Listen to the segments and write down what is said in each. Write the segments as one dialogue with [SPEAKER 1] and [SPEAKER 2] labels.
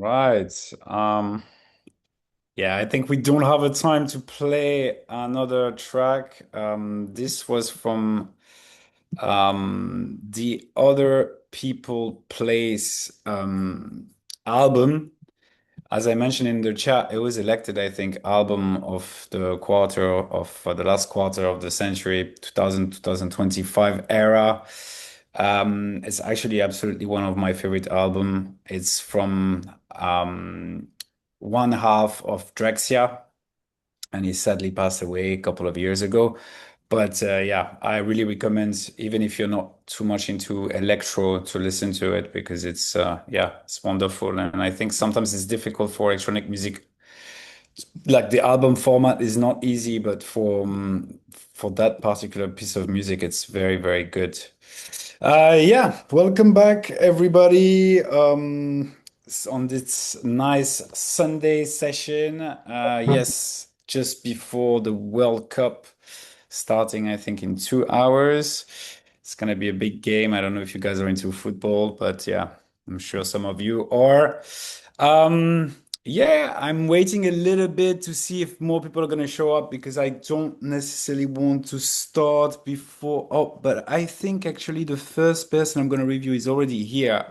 [SPEAKER 1] Right. Yeah, I think we don't have a time to play another track. This was from the Other People Place album. As I mentioned in the chat, it was elected, I think, album of the quarter of the last quarter of the century, 2025 era. It's actually absolutely one of my favorite album. It's from one half of Drexia, and he sadly passed away a couple of years ago. But yeah, I really recommend, even if you're not too much into electro, to listen to it because it's yeah, it's wonderful. And I think sometimes it's difficult for electronic music. Like the album format is not easy, but for that particular piece of music, it's very, very good. Yeah, welcome back, everybody. On this nice Sunday session. Yes, just before the World Cup starting, I think in 2 hours. It's gonna be a big game. I don't know if you guys are into football, but yeah, I'm sure some of you are. Yeah, I'm waiting a little bit to see if more people are going to show up because I don't necessarily want to start before. Oh, but I think actually the first person I'm going to review is already here.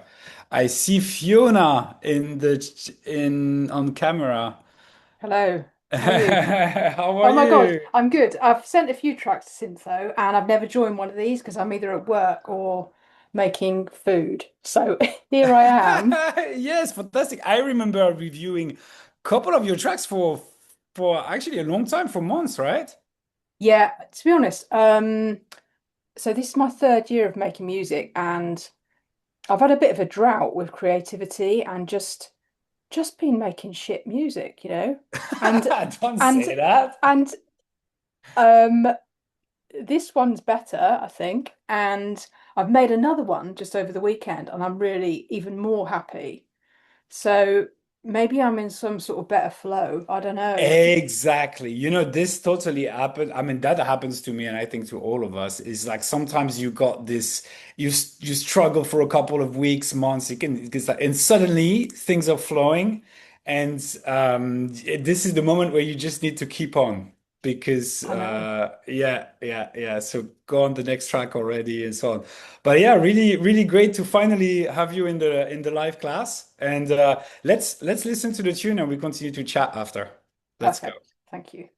[SPEAKER 1] I see Fiona in on camera.
[SPEAKER 2] Hello, how are you?
[SPEAKER 1] How are
[SPEAKER 2] Oh my God,
[SPEAKER 1] you?
[SPEAKER 2] I'm good. I've sent a few tracks to SYNTHO and I've never joined one of these because I'm either at work or making food. So here I am.
[SPEAKER 1] Yes, fantastic. I remember reviewing a couple of your tracks for actually a long time, for months, right?
[SPEAKER 2] Yeah, to be honest, so this is my third year of making music and I've had a bit of a drought with creativity and just been making shit music, And
[SPEAKER 1] Don't
[SPEAKER 2] and
[SPEAKER 1] say that.
[SPEAKER 2] and um this one's better, I think. And I've made another one just over the weekend, and I'm really even more happy. So maybe I'm in some sort of better flow. I don't know.
[SPEAKER 1] Exactly. You know, this totally happened. I mean, that happens to me, and I think to all of us. Is like sometimes you got this, you struggle for a couple of weeks, months. You can, because and suddenly things are flowing, and this is the moment where you just need to keep on because
[SPEAKER 2] I know.
[SPEAKER 1] yeah, yeah, yeah. So go on the next track already, and so on. But yeah, really, really great to finally have you in the live class, and let's listen to the tune, and we continue to chat after. Let's go.
[SPEAKER 2] Perfect. Thank you.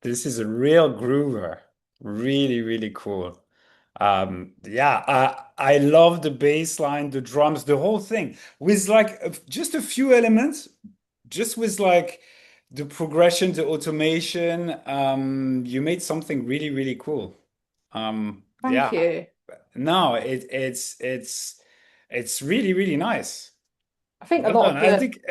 [SPEAKER 1] This is a real groover. Really, really cool. Yeah, I love the bass line, the drums, the whole thing with like just a few elements, just with like the progression, the automation. You made something really, really cool.
[SPEAKER 2] Thank
[SPEAKER 1] Yeah,
[SPEAKER 2] you.
[SPEAKER 1] no, it's really, really nice.
[SPEAKER 2] I think a
[SPEAKER 1] Well
[SPEAKER 2] lot
[SPEAKER 1] done.
[SPEAKER 2] of
[SPEAKER 1] I
[SPEAKER 2] the
[SPEAKER 1] think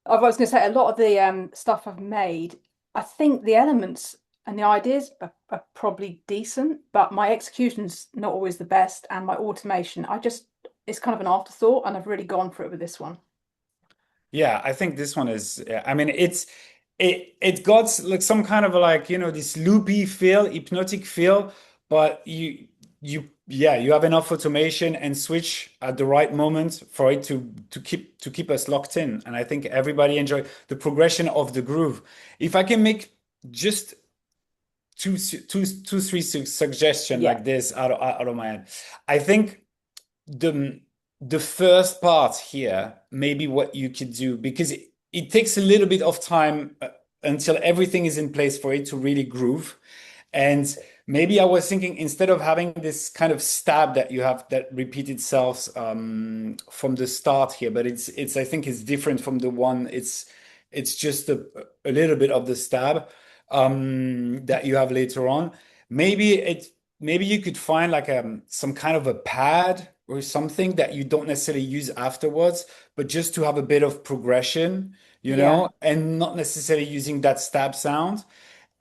[SPEAKER 2] I was going to say a lot of the stuff I've made, I think the elements and the ideas are probably decent, but my execution's not always the best, and my automation, I just it's kind of an afterthought, and I've really gone for it with this one.
[SPEAKER 1] yeah, I think this one is. Yeah, I mean, it got like some kind of like this loopy feel, hypnotic feel, but you have enough automation and switch at the right moment for it to keep us locked in. And I think everybody enjoy the progression of the groove. If I can make just two, three suggestion
[SPEAKER 2] Yeah.
[SPEAKER 1] like this out of my head, I think the the first part here, maybe what you could do, because it takes a little bit of time until everything is in place for it to really groove. And maybe I was thinking instead of having this kind of stab that you have that repeat itself from the start here, but it's I think it's different from the one. It's just a little bit of the stab that you have later on. Maybe you could find like some kind of a pad or something that you don't necessarily use afterwards, but just to have a bit of progression,
[SPEAKER 2] Yeah.
[SPEAKER 1] and not necessarily using that stab sound,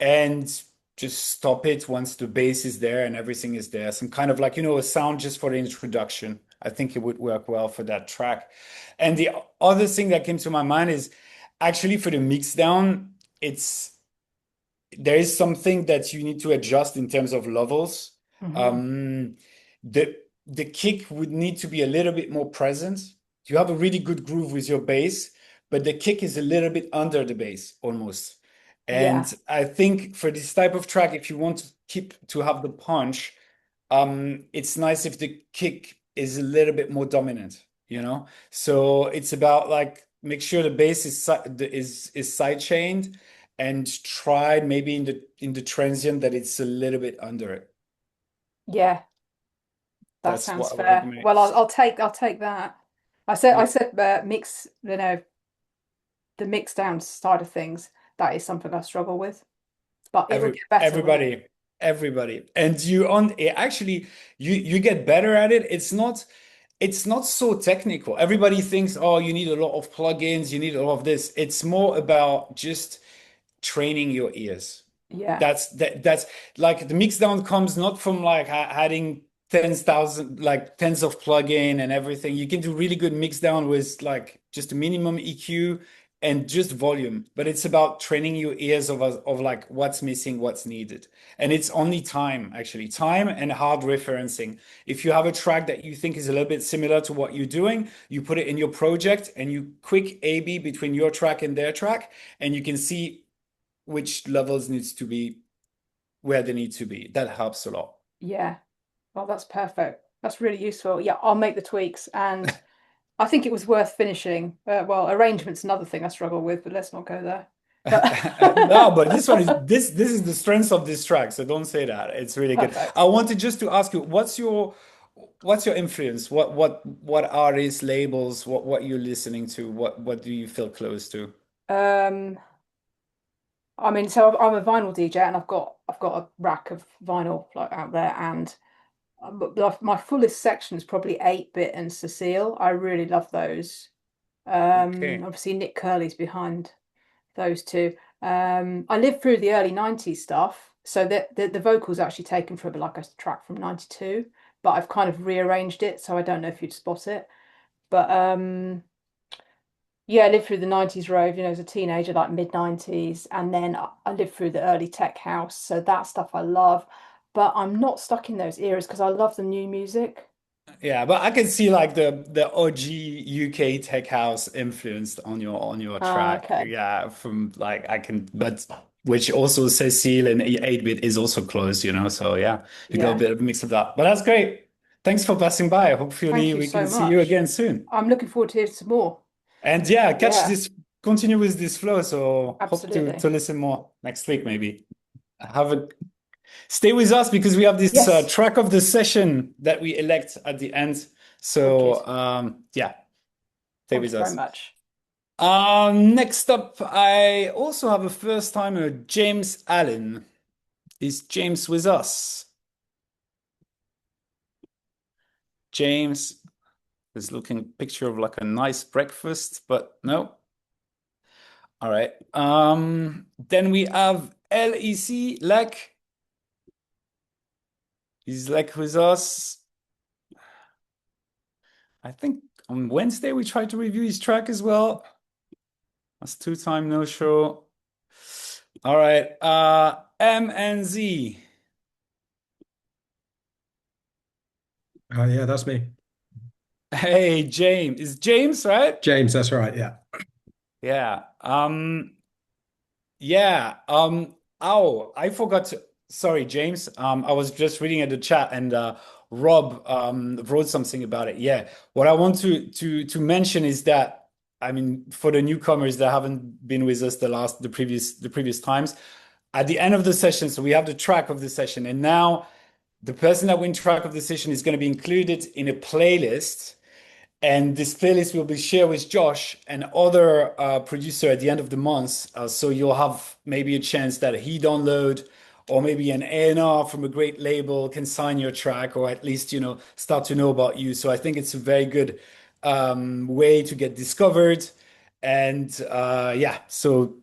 [SPEAKER 1] and just stop it once the bass is there and everything is there. Some kind of like, a sound just for the introduction. I think it would work well for that track. And the other thing that came to my mind is actually for the mix down, it's there is something that you need to adjust in terms of levels.
[SPEAKER 2] Hmm.
[SPEAKER 1] Um, the kick would need to be a little bit more present. You have a really good groove with your bass, but the kick is a little bit under the bass almost.
[SPEAKER 2] Yeah.
[SPEAKER 1] And I think for this type of track, if you want to keep to have the punch, it's nice if the kick is a little bit more dominant. So it's about like make sure the bass is side chained and try maybe in the transient that it's a little bit under it.
[SPEAKER 2] Yeah. That
[SPEAKER 1] That's
[SPEAKER 2] sounds
[SPEAKER 1] what I would
[SPEAKER 2] fair.
[SPEAKER 1] recommend.
[SPEAKER 2] Well, I'll take that. I said mix, the mix down side of things. That is something I struggle with, but it will
[SPEAKER 1] Every
[SPEAKER 2] get better, won't it?
[SPEAKER 1] everybody, and actually you get better at it. It's not so technical. Everybody thinks, oh, you need a lot of plugins, you need a lot of this. It's more about just training your ears.
[SPEAKER 2] Yeah.
[SPEAKER 1] That's like the mixdown comes not from like adding 10,000 like tens of plugin and everything. You can do really good mixdown with like just a minimum EQ and just volume, but it's about training your ears of like what's missing, what's needed. And it's only time, actually, time and hard referencing. If you have a track that you think is a little bit similar to what you're doing, you put it in your project and you quick A/B between your track and their track, and you can see which levels needs to be where they need to be. That helps a lot.
[SPEAKER 2] Yeah. Well, that's perfect. That's really useful. Yeah, I'll make the tweaks, and I think it was worth finishing. Well, arrangement's another thing I struggle with, but let's not go there.
[SPEAKER 1] No, but this one is
[SPEAKER 2] But
[SPEAKER 1] this is the strength of this track. So don't say that. It's really good. I
[SPEAKER 2] perfect.
[SPEAKER 1] wanted just to ask you, what's your influence? What artists, labels, what you're listening to? What do you feel close to?
[SPEAKER 2] Um, I mean, so I'm a vinyl DJ, and I've got a rack of vinyl like out there, and but my fullest section is probably 8-bit and Cecile. I really love those.
[SPEAKER 1] Okay.
[SPEAKER 2] Obviously Nick Curly's behind those two. I lived through the early 90s stuff, so the vocals actually taken from like a track from 92, but I've kind of rearranged it, so I don't know if you'd spot it. But yeah, I lived through the 90s rave, as a teenager, like mid 90s, and then I lived through the early tech house, so that stuff I love. But I'm not stuck in those eras because I love the new music.
[SPEAKER 1] Yeah, but I can see like the OG UK tech house influenced on your track.
[SPEAKER 2] Okay.
[SPEAKER 1] Yeah, from like I can, but which also Cecile and 8-bit is also close. So yeah, you got a
[SPEAKER 2] Yeah.
[SPEAKER 1] bit of a mix of that. But that's great. Thanks for passing by. Hopefully
[SPEAKER 2] Thank you
[SPEAKER 1] we can
[SPEAKER 2] so
[SPEAKER 1] see you
[SPEAKER 2] much.
[SPEAKER 1] again soon.
[SPEAKER 2] I'm looking forward to hearing some more.
[SPEAKER 1] And yeah,
[SPEAKER 2] Yeah,
[SPEAKER 1] continue with this flow. So hope to
[SPEAKER 2] absolutely.
[SPEAKER 1] listen more next week maybe. have a stay with us because we have this
[SPEAKER 2] Yes.
[SPEAKER 1] track of the session that we elect at the end.
[SPEAKER 2] Wicked.
[SPEAKER 1] So yeah, stay
[SPEAKER 2] Thank
[SPEAKER 1] with
[SPEAKER 2] you very
[SPEAKER 1] us.
[SPEAKER 2] much.
[SPEAKER 1] Next up, I also have a first timer, James Allen. Is James with us? James is looking picture of like a nice breakfast, but no. All right. Then we have LEC, Lek. Is Lek with us? I think on Wednesday we tried to review his track as well. That's two-time no show. All right. M and Z.
[SPEAKER 3] Yeah, that's me.
[SPEAKER 1] Hey, James. Is James, right?
[SPEAKER 3] James, that's right. Yeah.
[SPEAKER 1] Yeah. Yeah. Oh, I forgot to. Sorry, James. I was just reading at the chat and Rob wrote something about it. Yeah. What I want to mention is that I mean for the newcomers that haven't been with us the previous times, at the end of the session, so we have the track of the session, and now the person that wins track of the session is going to be included in a playlist. And this playlist will be shared with Josh and other producer at the end of the month. So you'll have maybe a chance that he download or maybe an A&R from a great label can sign your track or at least, start to know about you. So I think it's a very good way to get discovered. And yeah, so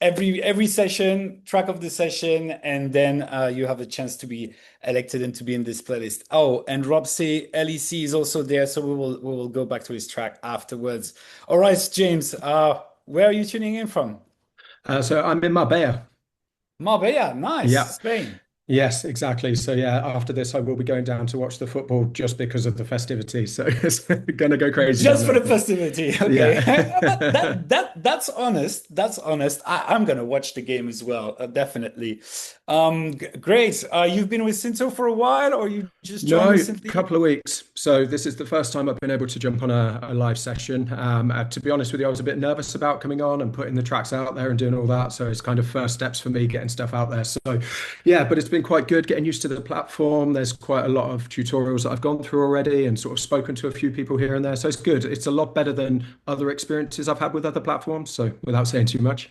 [SPEAKER 1] every session, track of the session, and then you have a chance to be elected and to be in this playlist. Oh, and Rob say LEC is also there, so we will go back to his track afterwards. All right, James, where are you tuning in from?
[SPEAKER 3] So I'm in Marbella.
[SPEAKER 1] Marbella, nice,
[SPEAKER 3] Yeah.
[SPEAKER 1] Spain.
[SPEAKER 3] Yes, exactly. So yeah, after this, I will be going down to watch the football just because of the festivities. So it's going to go crazy down
[SPEAKER 1] Just for
[SPEAKER 3] there.
[SPEAKER 1] the festivity, okay. But
[SPEAKER 3] Yeah.
[SPEAKER 1] that's honest. That's honest. I'm gonna watch the game as well, definitely. Great. You've been with Sinto for a while, or you just joined
[SPEAKER 3] No, a
[SPEAKER 1] recently?
[SPEAKER 3] couple of weeks. So this is the first time I've been able to jump on a live session. To be honest with you, I was a bit nervous about coming on and putting the tracks out there and doing all that. So it's kind of first steps for me getting stuff out there. So yeah, but it's been quite good getting used to the platform. There's quite a lot of tutorials that I've gone through already and sort of spoken to a few people here and there. So it's good. It's a lot better than other experiences I've had with other platforms. So without saying too much.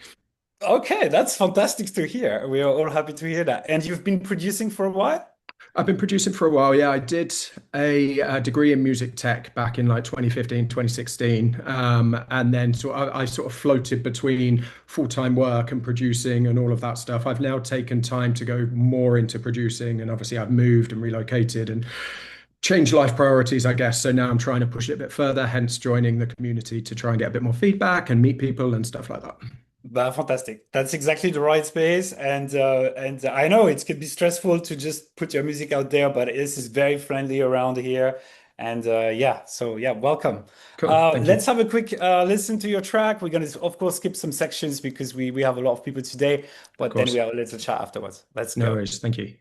[SPEAKER 1] Okay, that's fantastic to hear. We are all happy to hear that. And you've been producing for a while?
[SPEAKER 3] I've been producing for a while. Yeah, I did a degree in music tech back in like 2015, 2016. And then I sort of floated between full-time work and producing and all of that stuff. I've now taken time to go more into producing. And obviously I've moved and relocated and changed life priorities, I guess. So now I'm trying to push it a bit further, hence joining the community to try and get a bit more feedback and meet people and stuff like that.
[SPEAKER 1] Fantastic. That's exactly the right space. And I know it could be stressful to just put your music out there, but this is very friendly around here. And yeah, so yeah, welcome.
[SPEAKER 3] Cool. Thank
[SPEAKER 1] Let's
[SPEAKER 3] you.
[SPEAKER 1] have a quick listen to your track. We're gonna, of course, skip some sections because we have a lot of people today,
[SPEAKER 3] Of
[SPEAKER 1] but then we
[SPEAKER 3] course.
[SPEAKER 1] have a little chat afterwards. Let's
[SPEAKER 3] No
[SPEAKER 1] go.
[SPEAKER 3] worries. Thank you.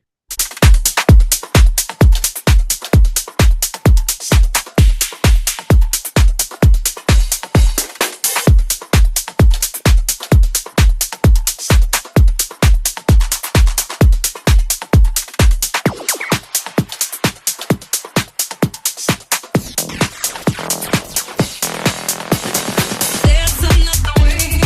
[SPEAKER 4] There's another way.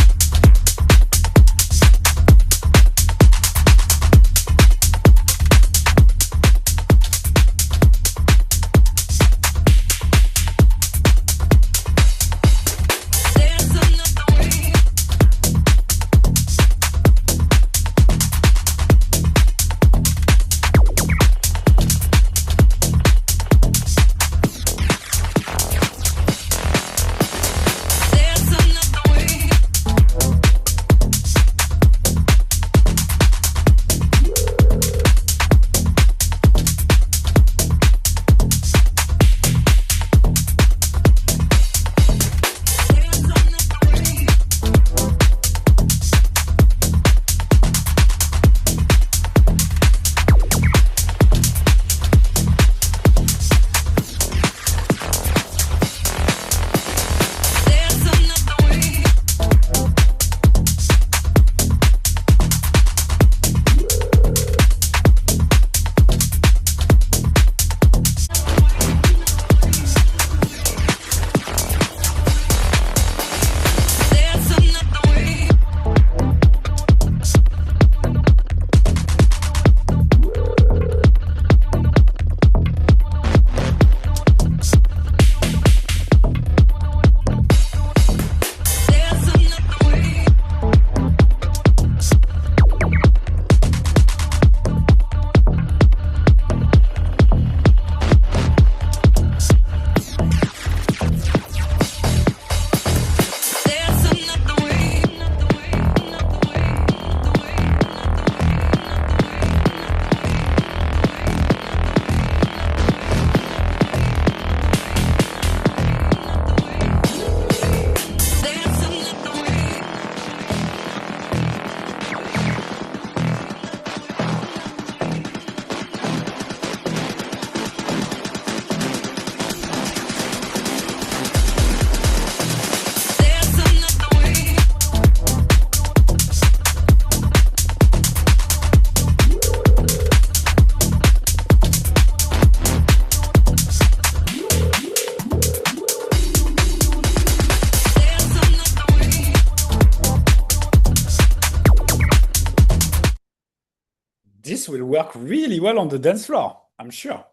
[SPEAKER 1] this will work really well on the dance floor, I'm sure.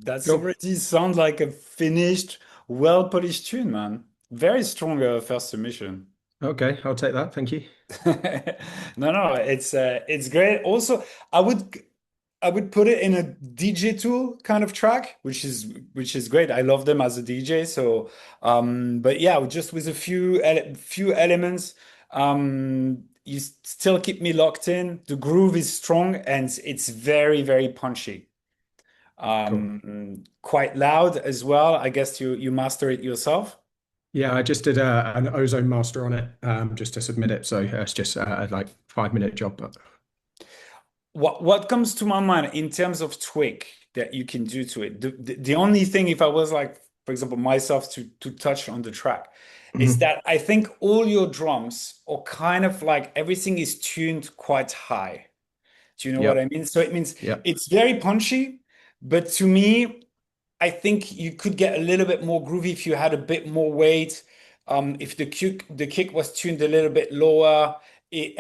[SPEAKER 1] That's
[SPEAKER 3] Cool.
[SPEAKER 1] already sounds like a finished, well-polished tune, man. Very strong first submission.
[SPEAKER 3] Okay, I'll take that. Thank you.
[SPEAKER 1] No, it's great. Also, I would I would put it in a DJ tool kind of track, which is great. I love them as a DJ. So, but yeah, just with a few elements, you still keep me locked in. The groove is strong and it's very punchy.
[SPEAKER 3] Cool.
[SPEAKER 1] Quite loud as well. I guess you master it yourself.
[SPEAKER 3] Yeah, I just did an ozone master on it just to submit it. So it's just like 5 minute job. But
[SPEAKER 1] What comes to my mind in terms of tweak that you can do to it? The only thing, if I was like, for example, myself to touch on the track, is
[SPEAKER 3] Mhm.
[SPEAKER 1] that I think all your drums are kind of like everything is tuned quite high. Do you know what I
[SPEAKER 3] Yep.
[SPEAKER 1] mean? So it means
[SPEAKER 3] Yep.
[SPEAKER 1] it's very punchy, but to me, I think you could get a little bit more groovy if you had a bit more weight. If the kick was tuned a little bit lower,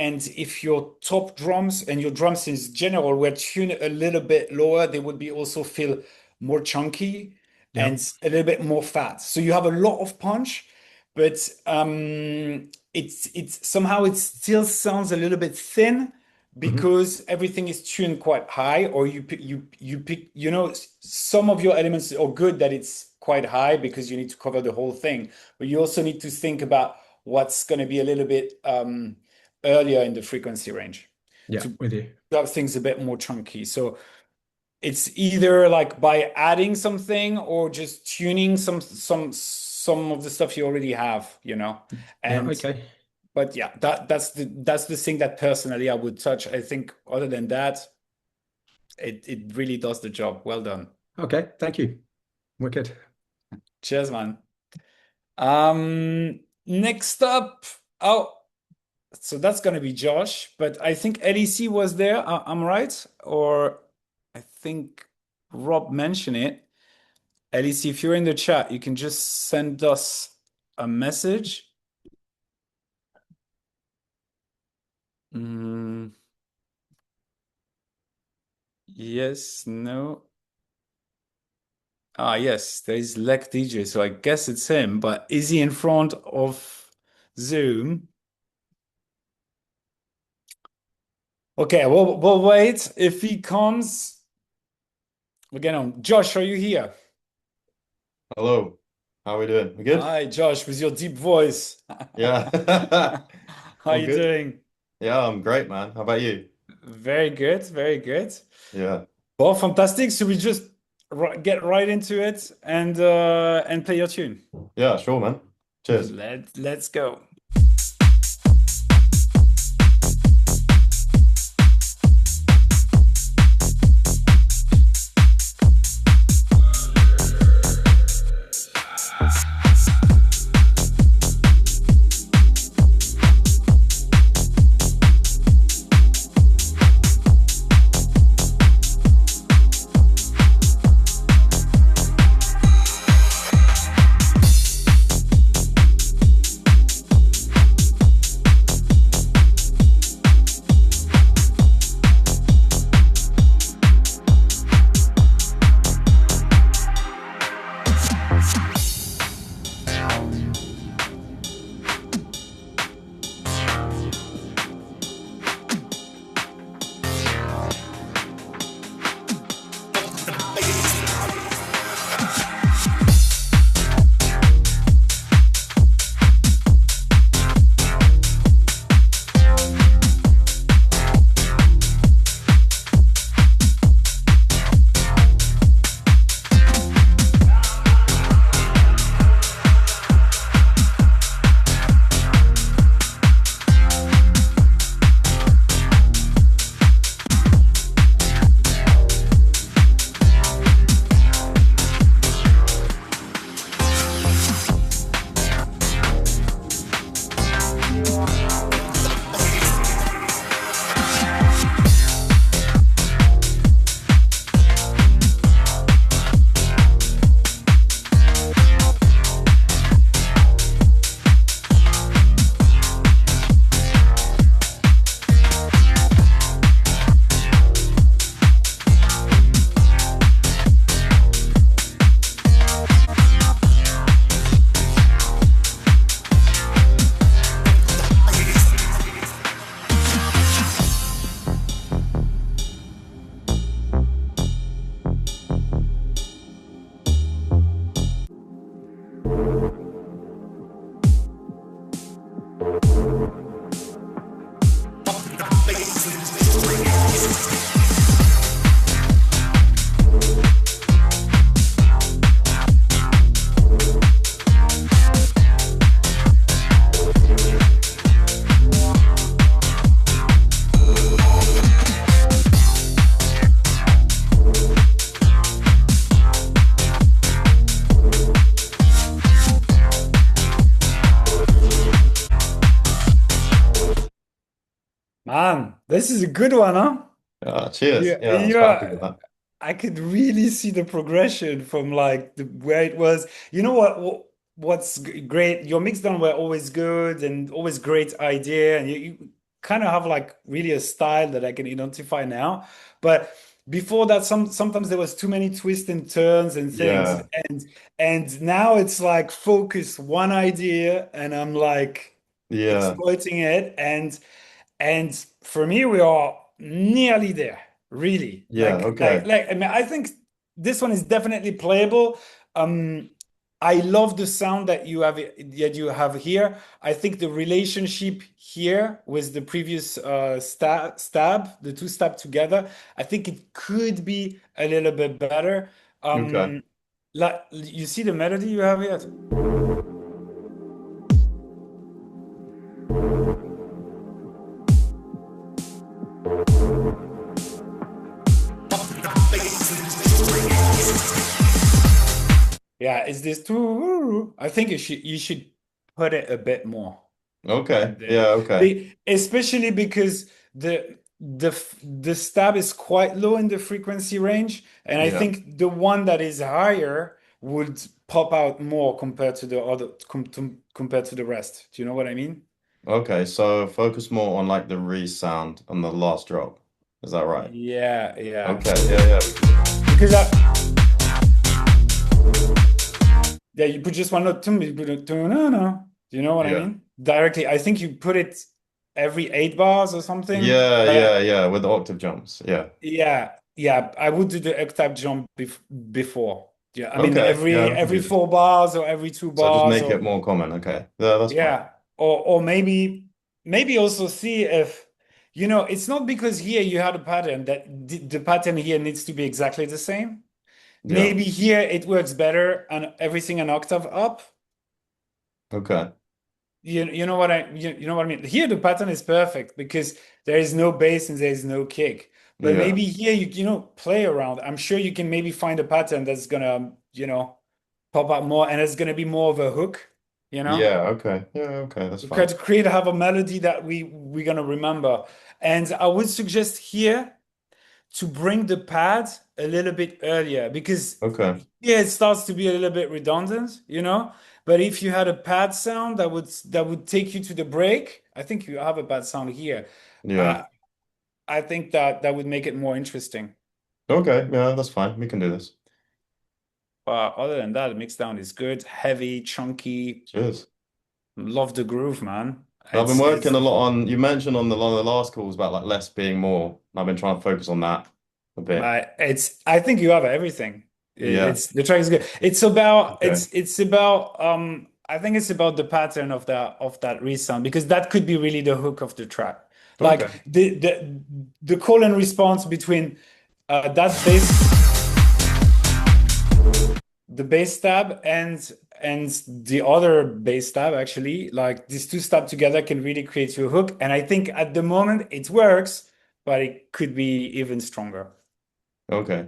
[SPEAKER 1] and if your top drums and your drums in general were tuned a little bit lower, they would be also feel more chunky and
[SPEAKER 3] Yep.
[SPEAKER 1] a little bit more fat. So you have a lot of punch, but it's somehow it still sounds a little bit thin
[SPEAKER 3] Hmm.
[SPEAKER 1] because everything is tuned quite high, or you pick, some of your elements are good that it's quite high because you need to cover the whole thing, but you also need to think about what's going to be a little bit earlier in the frequency range
[SPEAKER 3] Yeah,
[SPEAKER 1] to
[SPEAKER 3] with you.
[SPEAKER 1] have things a bit more chunky. So it's either like by adding something or just tuning some of the stuff you already have.
[SPEAKER 3] Yeah,
[SPEAKER 1] And
[SPEAKER 3] okay.
[SPEAKER 1] but yeah, that's the thing that personally I would touch. I think other than that, it really does the job. Well done.
[SPEAKER 3] Okay, thank you. Wicked.
[SPEAKER 1] Cheers, man. Next up, oh, so that's gonna be Josh, but I think LEC was there. I'm right, or I think Rob mentioned it. LEC, if you're in the chat, you can just send us a message. Mm, yes, no. Ah, yes, there is Lek DJ, so I guess it's him, but is he in front of Zoom? Okay, we'll wait. If he comes, we're getting on. Josh, are you here?
[SPEAKER 5] Hello. How are we doing? We good?
[SPEAKER 1] Hi, Josh, with your deep voice.
[SPEAKER 5] Yeah.
[SPEAKER 1] How
[SPEAKER 5] All
[SPEAKER 1] you
[SPEAKER 5] good?
[SPEAKER 1] doing?
[SPEAKER 5] Yeah, I'm great, man. How about you?
[SPEAKER 1] Very good, very good.
[SPEAKER 5] Yeah.
[SPEAKER 1] Well, fantastic. So we just get right into it and play your tune.
[SPEAKER 5] Yeah, sure, man. Cheers.
[SPEAKER 1] Let's go. Man, this is a good one, huh?
[SPEAKER 5] Cheers.
[SPEAKER 1] Yeah,
[SPEAKER 5] Yeah, I was quite happy
[SPEAKER 1] yeah.
[SPEAKER 5] with that.
[SPEAKER 1] I could really see the progression from like the where it was. You know what's great? Your mix down were always good and always great idea, and you kind of have like really a style that I can identify now. But before that, sometimes there was too many twists and turns and things,
[SPEAKER 5] Yeah,
[SPEAKER 1] and now it's like focus one idea, and I'm like
[SPEAKER 5] yeah,
[SPEAKER 1] exploiting it, and for me, we are nearly there, really.
[SPEAKER 5] yeah. Okay.
[SPEAKER 1] I mean, I think this one is definitely playable. Um, I love the sound that you have here. I think the relationship here with the previous the two stab together, I think it could be a little bit better.
[SPEAKER 5] Okay.
[SPEAKER 1] Like you see the melody you have here? Yeah, is this too? I think you should put it a bit more.
[SPEAKER 5] Okay.
[SPEAKER 1] And
[SPEAKER 5] Yeah, okay.
[SPEAKER 1] especially because the stab is quite low in the frequency range, and I
[SPEAKER 5] Yeah.
[SPEAKER 1] think the one that is higher would pop out more compared to the rest. Do you know what I mean?
[SPEAKER 5] Okay. So focus more on like the re sound on the last drop. Is that right?
[SPEAKER 1] Yeah, yeah.
[SPEAKER 5] Okay. Yeah, yeah, we can do that.
[SPEAKER 1] Because yeah, you put just one note, you put a no, no. Do you know what I
[SPEAKER 5] Yeah.
[SPEAKER 1] mean? Directly. I think you put it every 8 bars or something.
[SPEAKER 5] Yeah,
[SPEAKER 1] But
[SPEAKER 5] yeah, yeah. With the octave jumps. Yeah.
[SPEAKER 1] yeah, yeah, I would do the octave jump before. Yeah, I mean
[SPEAKER 5] Okay. Yeah,
[SPEAKER 1] every
[SPEAKER 5] we can
[SPEAKER 1] every
[SPEAKER 5] do this.
[SPEAKER 1] 4 bars or every two
[SPEAKER 5] So just
[SPEAKER 1] bars
[SPEAKER 5] make
[SPEAKER 1] or
[SPEAKER 5] it more common. Okay. Yeah, that's fine.
[SPEAKER 1] yeah, or maybe also see if it's not because here you had a pattern that the pattern here needs to be exactly the same.
[SPEAKER 5] Yeah.
[SPEAKER 1] Maybe here it works better and everything an octave up.
[SPEAKER 5] Okay.
[SPEAKER 1] You know what I mean? Here the pattern is perfect because there is no bass and there is no kick. But
[SPEAKER 5] Yeah.
[SPEAKER 1] maybe here play around. I'm sure you can maybe find a pattern that's gonna, pop up more and it's gonna be more of a hook, you know?
[SPEAKER 5] Yeah. Okay. Yeah. Okay. That's
[SPEAKER 1] We
[SPEAKER 5] fine.
[SPEAKER 1] try to create have a melody that we're gonna remember. And I would suggest here to bring the pad a little bit earlier because
[SPEAKER 5] Okay.
[SPEAKER 1] yeah, it starts to be a little bit redundant. But if you had a pad sound that would take you to the break, I think you have a pad sound here.
[SPEAKER 5] Yeah.
[SPEAKER 1] Uh, I think that would make it more interesting.
[SPEAKER 5] Okay. Yeah, that's fine. We can do this.
[SPEAKER 1] But other than that, the mix down is good, heavy, chunky.
[SPEAKER 5] Cheers.
[SPEAKER 1] Love the groove, man.
[SPEAKER 5] I've been
[SPEAKER 1] It's
[SPEAKER 5] working a lot on, you mentioned on one of the last calls about like less being more. I've been trying to focus on that a bit.
[SPEAKER 1] I think you have everything.
[SPEAKER 5] Yeah.
[SPEAKER 1] It's the track is good. It's about
[SPEAKER 5] Okay.
[SPEAKER 1] it's about I think it's about the pattern of that resound because that could be really the hook of the track. Like
[SPEAKER 5] Okay.
[SPEAKER 1] the call and response between that the bass stab and the other bass stab actually, like these two stab together can really create you a hook. And I think at the moment it works, but it could be even stronger.
[SPEAKER 5] Okay.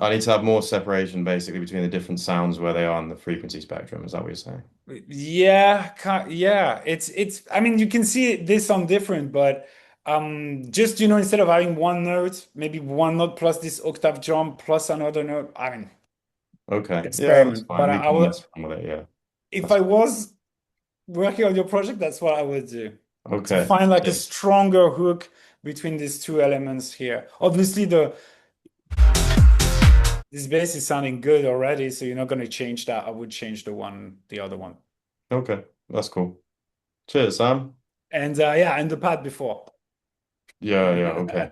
[SPEAKER 5] I need to have more separation basically between the different sounds where they are on the frequency spectrum. Is that what you're saying?
[SPEAKER 1] Yeah, yeah. It's. I mean, you can see this on different, but just instead of having one note, maybe one note plus this octave jump plus another note. I mean,
[SPEAKER 5] Okay. Yeah, that's
[SPEAKER 1] experiment. But
[SPEAKER 5] fine. We
[SPEAKER 1] I
[SPEAKER 5] can
[SPEAKER 1] would,
[SPEAKER 5] mess around with it. Yeah.
[SPEAKER 1] if
[SPEAKER 5] That's
[SPEAKER 1] I was working on your project, that's what I would do to
[SPEAKER 5] okay.
[SPEAKER 1] find like a
[SPEAKER 5] Cheers.
[SPEAKER 1] stronger hook between these two elements here. Obviously, this bass is sounding good already, so you're not going to change that. I would change the other one,
[SPEAKER 5] Okay. That's cool. Cheers, Sam.
[SPEAKER 1] and yeah, and the pad before.
[SPEAKER 5] Yeah, yeah, okay.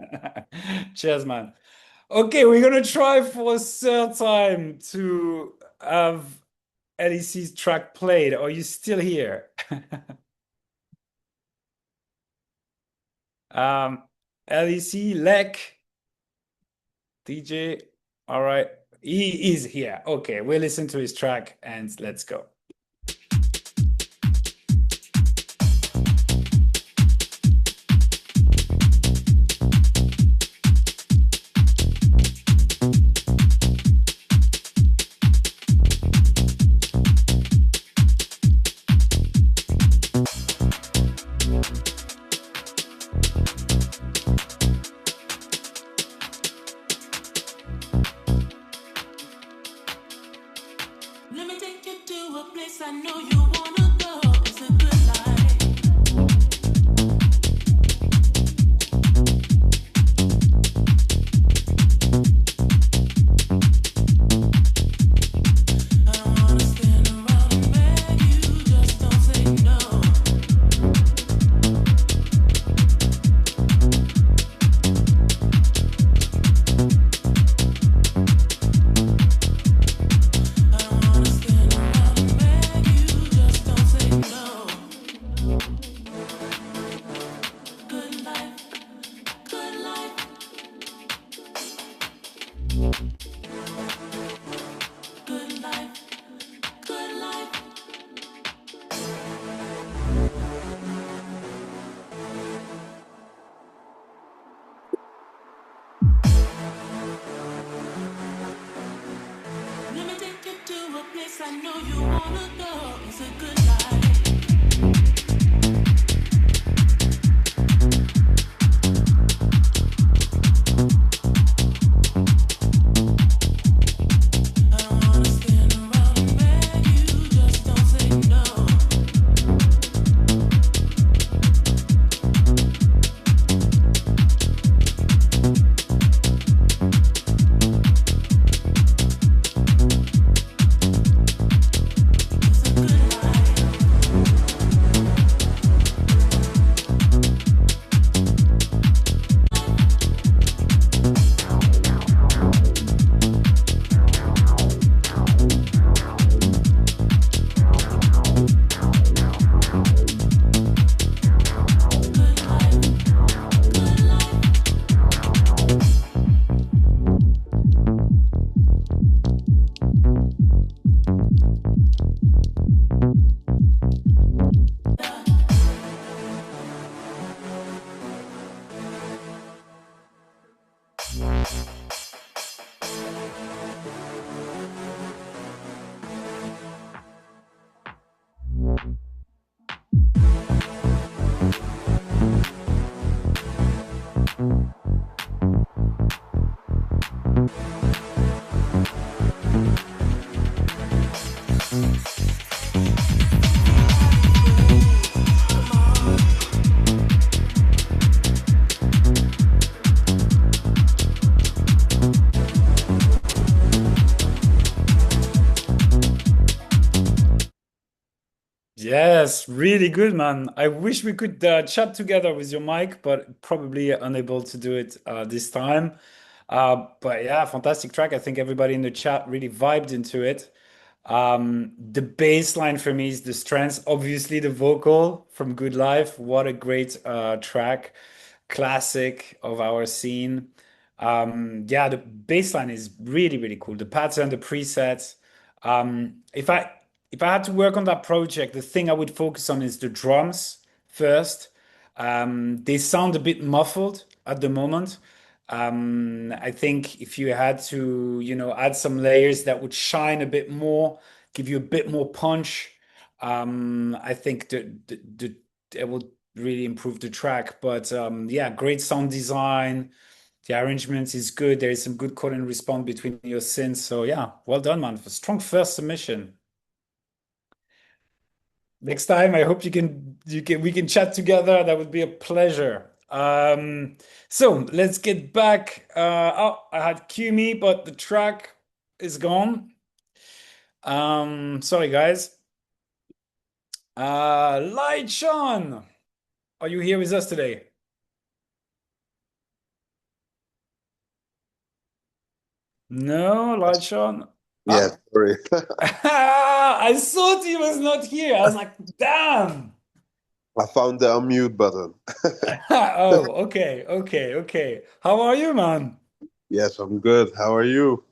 [SPEAKER 1] Cheers, man. Okay, we're gonna try for a third time to have LEC's track played. Are you still here? Um, LEC, Lek, DJ. All right, he is here. Okay, we'll listen to his track and let's go.
[SPEAKER 4] I know you wanna go. It's a good life. I don't wanna stand around and beg you, just don't say no. I don't wanna stand around and beg you, just don't say no. Good life, good life, good life, good life. Let me take you to a place I know you wanna go. It's a good life. I don't wanna stand around and beg you, just don't say no. It's a good life. Good life. Good life.
[SPEAKER 1] Yes, really good, man. I wish we could chat together with your mic, but probably unable to do it this time. But yeah, fantastic track. I think everybody in the chat really vibed into it. The bass line for me is the strength. Obviously, the vocal from Good Life. What a great track. Classic of our scene. Yeah, the bass line is really, really cool. The pattern, the presets. If I had to work on that project, the thing I would focus on is the drums first. They sound a bit muffled at the moment. I think if you had to, add some layers that would shine a bit more, give you a bit more punch, I think it will really improve the track. But yeah, great sound design. The arrangement is good. There is some good call and response between your synths. So yeah, well done, man. For strong first submission. Next time, I hope we can chat together. That would be a pleasure. So let's get back. Oh, I had cue me, but the track is gone. Sorry guys. Light Sean, are you here with us today? No, Light Sean.
[SPEAKER 6] Yeah,
[SPEAKER 1] Ah,
[SPEAKER 6] sorry.
[SPEAKER 1] I thought he was not here. I was like, damn.
[SPEAKER 6] I found the unmute button.
[SPEAKER 1] Oh, okay, okay, okay. How are you, man?
[SPEAKER 6] Yes, I'm good. How are you?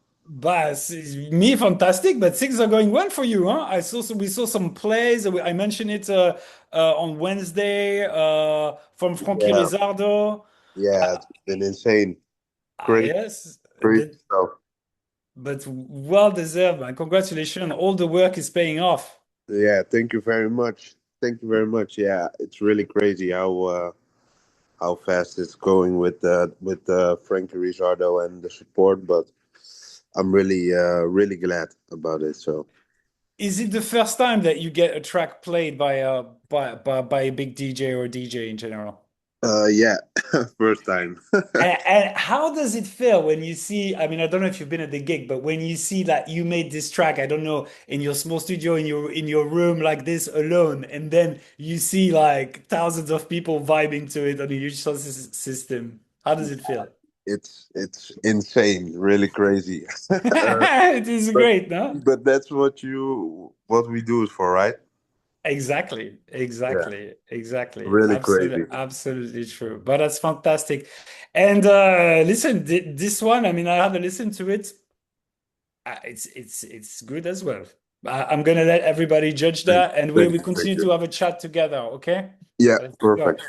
[SPEAKER 1] Me fantastic, but things are going well for you, huh? We saw some plays. I mentioned it on Wednesday from Frankie
[SPEAKER 6] Yeah,
[SPEAKER 1] Rizzardo.
[SPEAKER 6] yeah, it's been insane. Great,
[SPEAKER 1] Yes,
[SPEAKER 6] great stuff.
[SPEAKER 1] but well deserved, man. Congratulations. All the work is paying off.
[SPEAKER 6] Yeah, thank you very much. Thank you very much. Yeah, it's really crazy how fast it's going with Frankie Rizzardo and the support, but I'm really really glad about it. So
[SPEAKER 1] is it the first time that you get a track played by a big DJ or DJ in general?
[SPEAKER 6] Yeah, first time.
[SPEAKER 1] And how does it feel when you see, I mean, I don't know if you've been at the gig, but when you see that you made this track, I don't know, in your small studio, in your room like this alone, and then you see like thousands of people vibing to it on a huge sound system. How does it feel?
[SPEAKER 6] It's insane, really crazy.
[SPEAKER 1] It is
[SPEAKER 6] But
[SPEAKER 1] great, no?
[SPEAKER 6] that's what we do it for, right?
[SPEAKER 1] Exactly,
[SPEAKER 6] Yeah,
[SPEAKER 1] exactly, exactly.
[SPEAKER 6] really
[SPEAKER 1] Absolutely,
[SPEAKER 6] crazy.
[SPEAKER 1] absolutely true. But that's fantastic. And listen, this one, I mean, I had to listen to it. It's good as well. I'm gonna let everybody judge
[SPEAKER 6] Thank,
[SPEAKER 1] that, and we
[SPEAKER 6] thank
[SPEAKER 1] will
[SPEAKER 6] you, thank
[SPEAKER 1] continue to
[SPEAKER 6] you.
[SPEAKER 1] have a chat together. Okay?
[SPEAKER 6] Yeah,
[SPEAKER 1] Let's go.
[SPEAKER 6] perfect.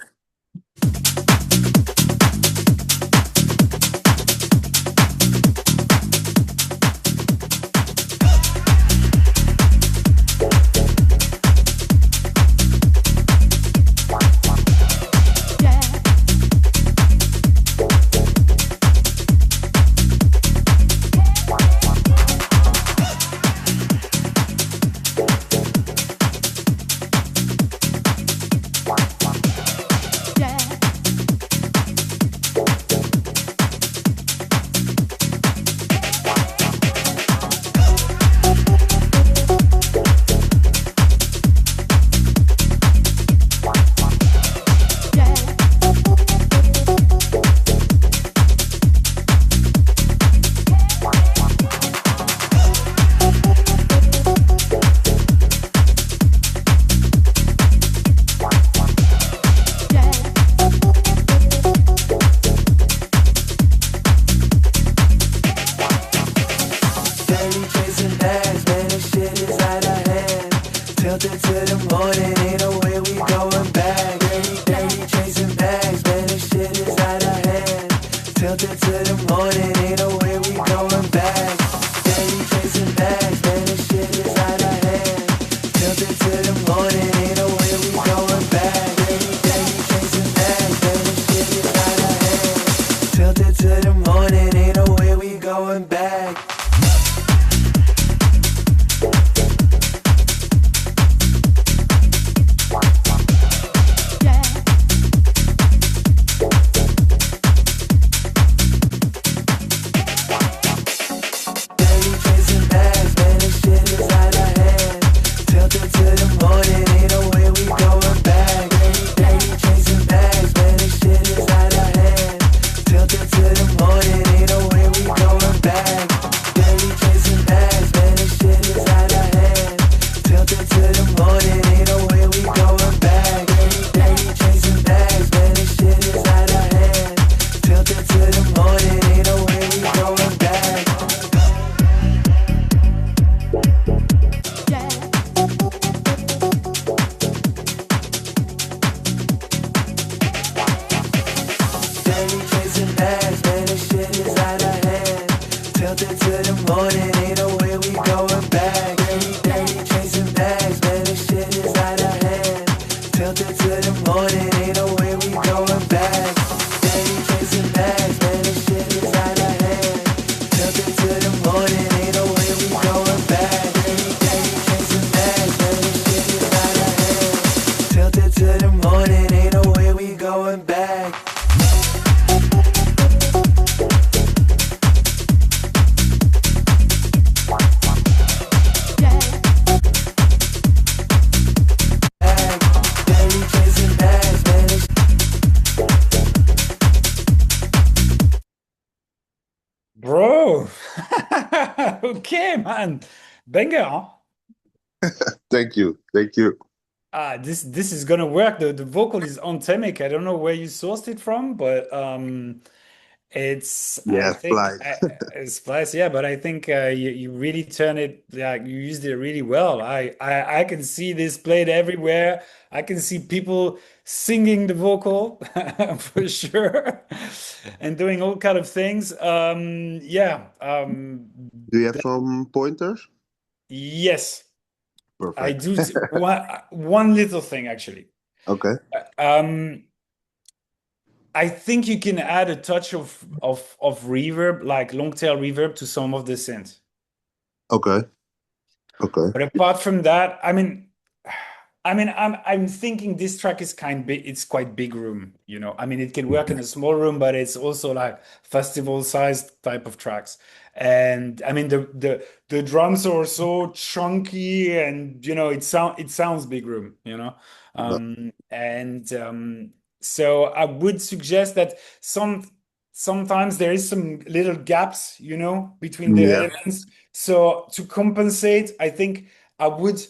[SPEAKER 4] Steady chasing bags, man, this shit is out of hand. Tilted to the morning, ain't no way we going back. Steady chasing bags, man, this shit is out of hand. Tilted to the morning, ain't no way we going back. Steady chasing bags, man, this shit is out of hand. Tilted to the morning, ain't no way we going back. Steady chasing bags, man, this shit is out of hand. Tilted to the morning, ain't no way we going back. Steady chasing bags, man, this shit is out of hand. Tilted to the morning, ain't no way we going back. Steady chasing bags, man, this shit is out of hand. Tilted to the morning, ain't no way we going back. Steady chasing bags, man, this shit is out of hand. Tilted to the morning, ain't no way we going back. Steady chasing bags, man, this shit is out of hand. Tilted to the morning, ain't no way we going back. Steady chasing bags, man, this shit is out of hand. Tilted to the morning, ain't no way we going back. Steady chasing bags, man, this shit is out of hand. Tilted to the morning, ain't no way we going back. Steady chasing bags, man, this shit is out of hand. Tilted to the morning, ain't no way we going back. Steady chasing bags, man, this shit is out of hand. Tilted to the morning, ain't no way we going back. Steady chasing bags, man, this
[SPEAKER 1] Bro. Okay, man. Banger, huh?
[SPEAKER 6] Thank you, thank you.
[SPEAKER 1] This is gonna work. The vocal is anthemic. I don't know where you sourced it from, but it's I
[SPEAKER 6] Yeah,
[SPEAKER 1] think
[SPEAKER 6] Splice.
[SPEAKER 1] it's Splice, yeah. But I think you really turn it, like you used it really well. I can see this played everywhere. I can see people singing the vocal for sure, and doing all kind of things. Yeah.
[SPEAKER 6] Do you have some pointers?
[SPEAKER 1] Yes, I
[SPEAKER 6] Perfect.
[SPEAKER 1] do. One little thing actually.
[SPEAKER 6] Okay,
[SPEAKER 1] Um, I think you can add a touch of reverb, like long tail reverb, to some of the synths.
[SPEAKER 6] okay. Okay.
[SPEAKER 1] But apart from that, I'm thinking this track is kind big. It's quite big room, you know. I mean, it can work in a small room, but it's also like festival-sized type of tracks. And I mean, the drums are so chunky, and you know, it sounds big room, you know. And so I would suggest that sometimes there is some little gaps, you know, between the
[SPEAKER 6] Yeah.
[SPEAKER 1] elements. So to compensate, I think I would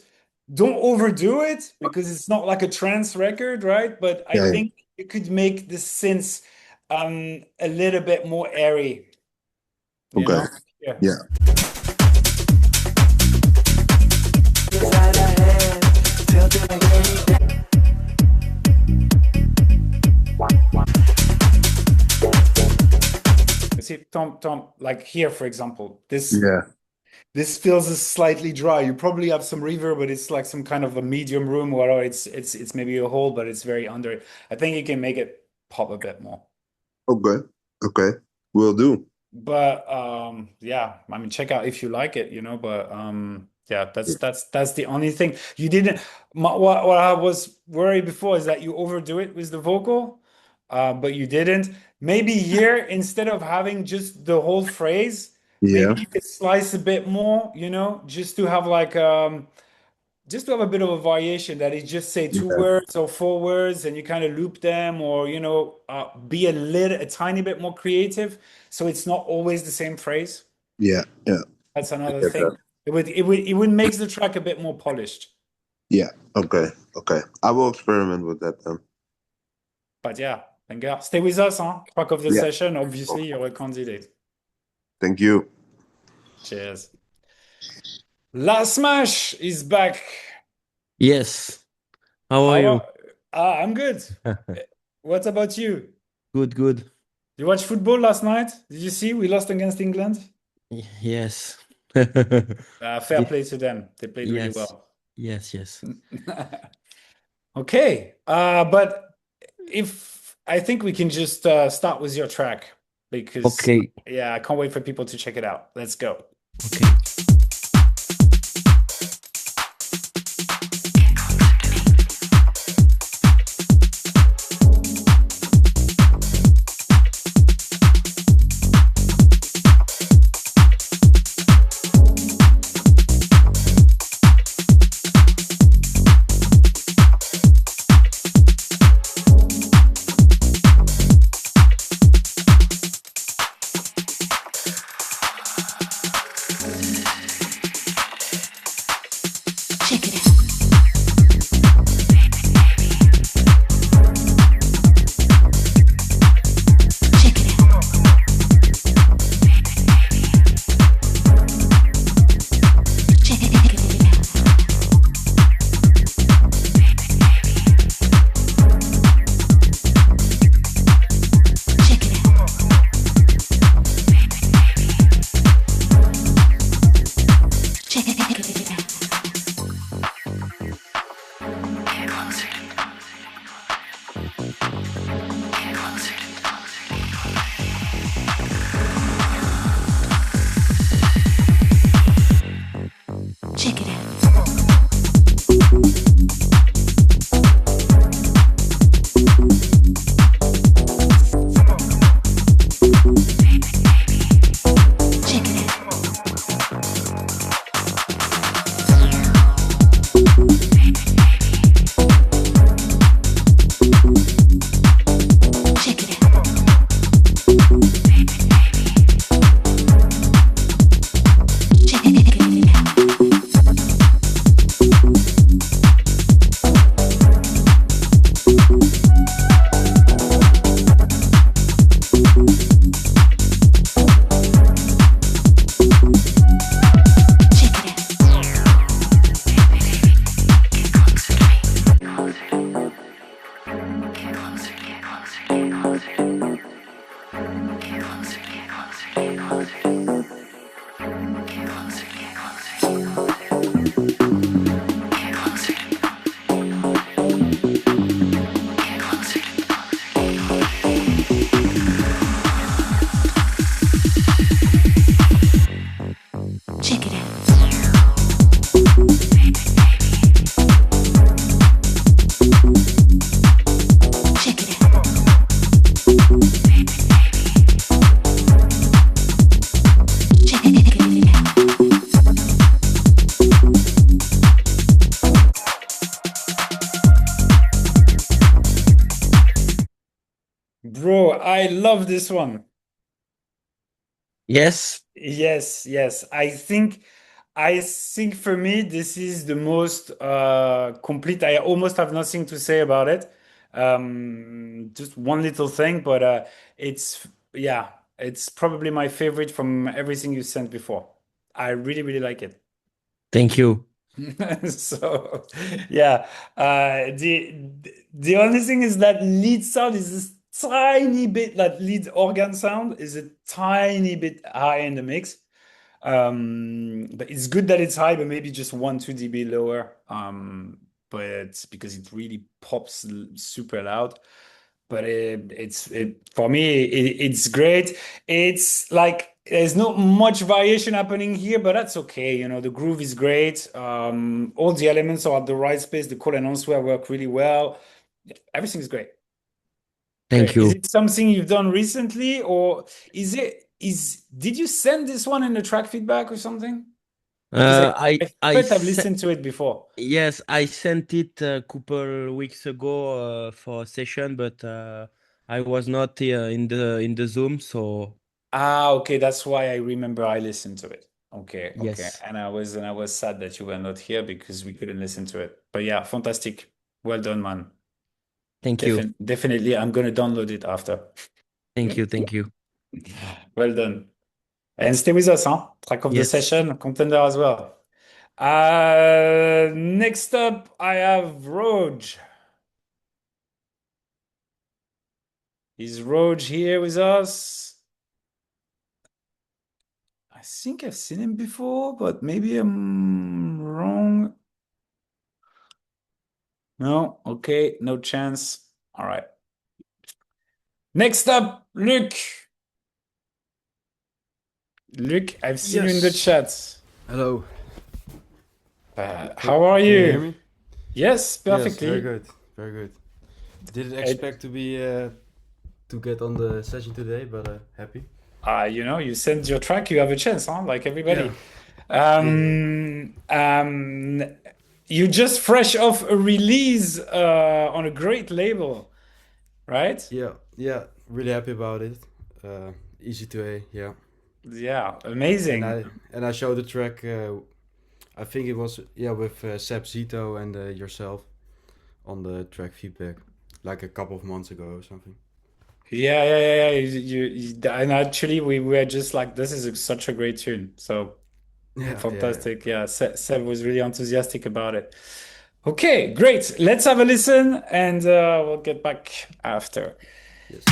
[SPEAKER 1] don't overdo it because it's not like a trance record, right? But I
[SPEAKER 6] Yeah.
[SPEAKER 1] think you could make the synths a little bit more airy, you
[SPEAKER 6] Okay.
[SPEAKER 1] know? Yeah.
[SPEAKER 6] Yeah.
[SPEAKER 4] Is out of hand. Tilted like any
[SPEAKER 1] You see, Tom, like here, for example,
[SPEAKER 6] Yeah.
[SPEAKER 1] this feels slightly dry. You probably have some reverb, but it's like some kind of a medium room, or it's maybe a hole, but it's very under it. I think you can make it pop a bit more.
[SPEAKER 6] Okay. Okay. Will do.
[SPEAKER 1] But yeah, I mean check out if you like it, you know, but yeah, that's the only thing. You didn't what I was worried before is that you overdo it with the vocal, but you didn't. Maybe here instead of having just the whole phrase, maybe
[SPEAKER 6] Yeah.
[SPEAKER 1] you could slice a bit more, you know, just to have a bit of a variation that is just say two
[SPEAKER 6] Yeah.
[SPEAKER 1] words or four words and you kind of loop them or you know be a tiny bit more creative so it's not always the same phrase.
[SPEAKER 6] Yeah. Yeah.
[SPEAKER 1] That's
[SPEAKER 6] I
[SPEAKER 1] another
[SPEAKER 6] get that.
[SPEAKER 1] thing. It would make the track a bit more polished.
[SPEAKER 6] Yeah. Okay. Okay. I will experiment with that then.
[SPEAKER 1] But yeah, Wenger, stay with us, huh? Track of the
[SPEAKER 6] Yeah.
[SPEAKER 1] session, obviously you're a candidate.
[SPEAKER 6] Thank you.
[SPEAKER 1] Cheers. La Smash is back.
[SPEAKER 7] Yes. How are
[SPEAKER 1] How
[SPEAKER 7] you?
[SPEAKER 1] I'm good. What about you?
[SPEAKER 7] Good, good.
[SPEAKER 1] You watch football last night? Did you see we lost against England?
[SPEAKER 7] Yes.
[SPEAKER 1] Fair
[SPEAKER 7] Ye-
[SPEAKER 1] play to them. They played really
[SPEAKER 7] Yes.
[SPEAKER 1] well.
[SPEAKER 7] Yes, yes.
[SPEAKER 1] Okay, but if I think we can just start with your track because
[SPEAKER 7] Okay.
[SPEAKER 1] yeah, I can't wait for people to check it out. Let's go.
[SPEAKER 7] Okay.
[SPEAKER 1] I love this one.
[SPEAKER 7] Yes.
[SPEAKER 1] Yes, yes. I think for me this is the most complete. I almost have nothing to say about it. Just one little thing, but it's yeah, it's probably my favorite from everything you sent before. I really, really like it.
[SPEAKER 7] Thank you.
[SPEAKER 1] So yeah, the only thing is that lead sound is this tiny bit, that lead organ sound is a tiny bit high in the mix. But it's good that it's high, but maybe just 1-2 dB lower. But because it really pops super loud. But for me, it's great. It's like there's not much variation happening here, but that's okay. You know, the groove is great. All the elements are at the right space. The call and answer work really well. Everything is great.
[SPEAKER 7] Thank
[SPEAKER 1] Great. Is
[SPEAKER 7] you.
[SPEAKER 1] it something you've done recently, or did you send this one in the track feedback or something? Because
[SPEAKER 7] Uh, I
[SPEAKER 1] I
[SPEAKER 7] I
[SPEAKER 1] thought I've
[SPEAKER 7] se-
[SPEAKER 1] listened to it before.
[SPEAKER 7] yes, I sent it a couple weeks ago for a session, but I was not in the Zoom, so
[SPEAKER 1] Ah, okay, that's why I remember I listened to it. Okay, okay.
[SPEAKER 7] yes.
[SPEAKER 1] And I was sad that you were not here because we couldn't listen to it. But yeah, fantastic. Well done, man.
[SPEAKER 7] Thank you.
[SPEAKER 1] Definitely, I'm gonna download it after.
[SPEAKER 7] Thank you. Thank you.
[SPEAKER 1] Well done. And stay with us, huh? Track of the
[SPEAKER 7] Yes.
[SPEAKER 1] session, contender as well. Next up, I have Roj. Is Roj here with us? I think I've seen him before, but maybe I'm wrong. No, okay, no chance. All right. Next up, Luc. Luc, I've seen you in the
[SPEAKER 8] Yes.
[SPEAKER 1] chat.
[SPEAKER 8] Hello.
[SPEAKER 1] How are
[SPEAKER 8] Can you hear
[SPEAKER 1] you?
[SPEAKER 8] me?
[SPEAKER 1] Yes,
[SPEAKER 8] Yes, very
[SPEAKER 1] perfectly.
[SPEAKER 8] good. Very good. Didn't
[SPEAKER 1] Uh,
[SPEAKER 8] expect to get on the session today, but happy.
[SPEAKER 1] you send your track, you have a chance, huh? Like
[SPEAKER 8] Yeah.
[SPEAKER 1] everybody.
[SPEAKER 8] Yeah.
[SPEAKER 1] You just fresh off a release on a great label, right?
[SPEAKER 8] Yeah. Yeah. Really happy about it. Easy to yeah.
[SPEAKER 1] Yeah,
[SPEAKER 8] And
[SPEAKER 1] amazing.
[SPEAKER 8] I showed the track. I think it was with Seb Zito and yourself on the track feedback, like a couple of months ago or something.
[SPEAKER 1] Yeah, yeah, yeah, yeah. And actually, we were just like, this is such a great tune. So
[SPEAKER 8] Yeah. Yeah.
[SPEAKER 1] fantastic. Yeah, Seb was really enthusiastic about it. Okay, great. Let's have a listen and we'll get back after.
[SPEAKER 8] Yes.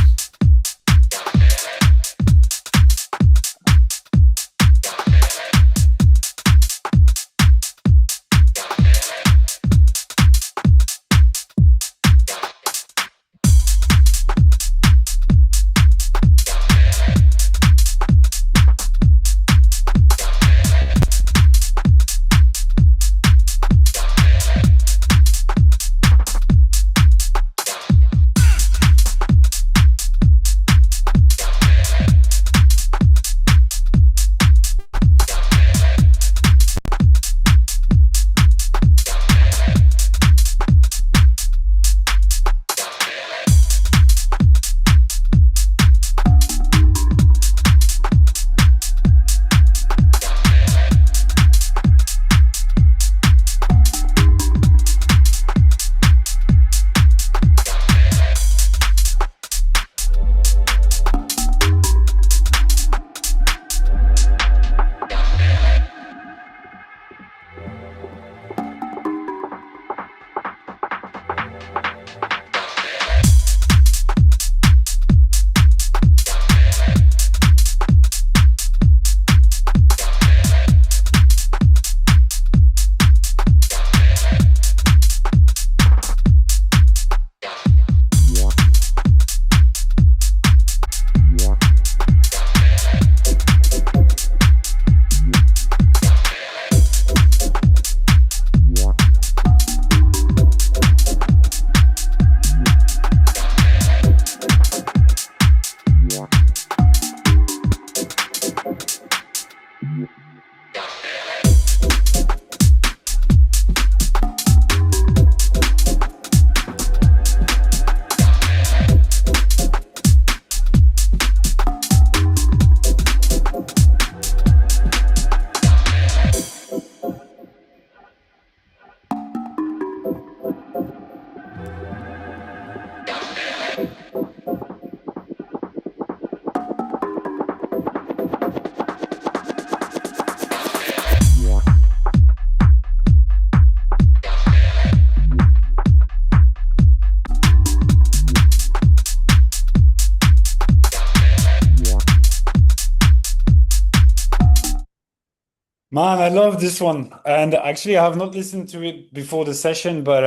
[SPEAKER 1] Man, I love this one. And actually, I have not listened to it before the session, but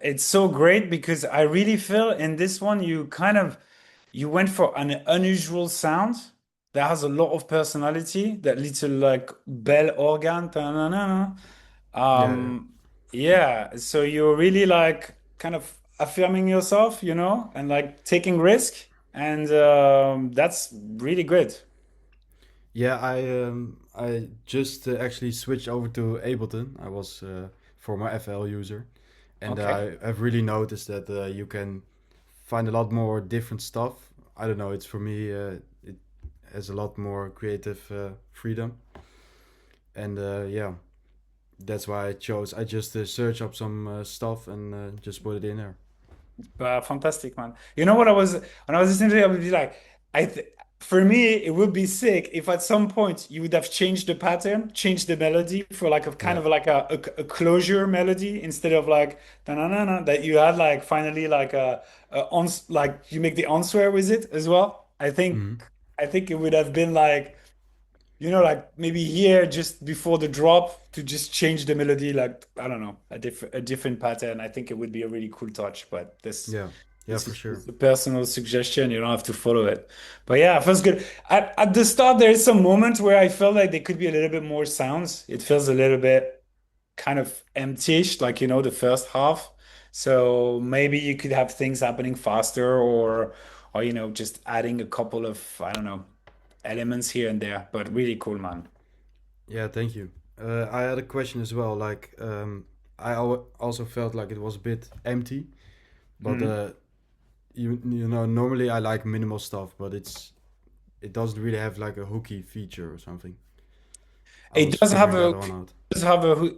[SPEAKER 1] it's so great because I really feel in this one you went for an unusual sound that has a lot of personality. That little like bell organ, ta-na-na-na.
[SPEAKER 8] Yeah, yeah.
[SPEAKER 1] Yeah. So you're really like kind of affirming yourself, and like taking risk, and that's really good.
[SPEAKER 8] Yeah, I just actually switched over to Ableton. I was for my FL user, and
[SPEAKER 1] Okay.
[SPEAKER 8] I've really noticed that you can find a lot more different stuff. I don't know. It's for me. It has a lot more creative freedom, and yeah, that's why I chose. I just search up some stuff and just put it in there.
[SPEAKER 1] Fantastic, man. You know what I was when I was listening to it, I would be like, I th for me, it would be sick if at some point you would have changed the pattern, changed the melody for like a kind
[SPEAKER 8] Yeah.
[SPEAKER 1] of like a closure melody instead of like na that you had like finally like like you make the answer with it as well.
[SPEAKER 8] Hmm.
[SPEAKER 1] I think it would have been like like maybe here just before the drop to just change the melody, like I don't know, a different pattern. I think it would be a really cool touch, but
[SPEAKER 8] Yeah. Yeah,
[SPEAKER 1] this
[SPEAKER 8] for
[SPEAKER 1] is
[SPEAKER 8] sure.
[SPEAKER 1] just a personal suggestion. You don't have to follow it. But yeah, it feels good. At the start, there is some moments where I felt like there could be a little bit more sounds. It feels a little bit kind of empty-ish, like the first half. So maybe you could have things happening faster or just adding a couple of, I don't know, elements here and there, but really cool, man.
[SPEAKER 8] Yeah, thank you. I had a question as well. Like, also felt like it was a bit empty, but
[SPEAKER 1] Mhm.
[SPEAKER 8] you know, normally I like minimal stuff, but it doesn't really have like a hooky feature or something. I
[SPEAKER 1] It
[SPEAKER 8] was
[SPEAKER 1] does have
[SPEAKER 8] figuring that
[SPEAKER 1] a
[SPEAKER 8] one out.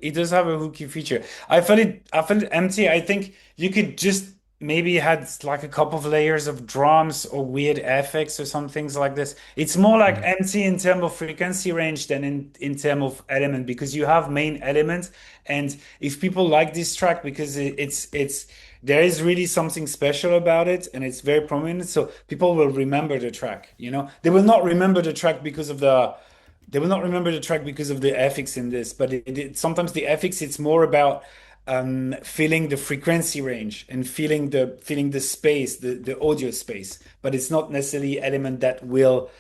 [SPEAKER 1] it does have a hooky feature. I felt it empty. I think you could just maybe had like a couple of layers of drums or weird effects or some things like this. It's more like
[SPEAKER 8] Hmm.
[SPEAKER 1] empty in terms of frequency range than in terms of element because you have main elements. And if people like this track because it's there is really something special about it and it's very prominent, so people will remember the track. They will not remember the track because of the they will not remember the track because of the FX in this, but sometimes the FX it's more about feeling the frequency range and feeling the space, the audio space. But it's not necessarily element that will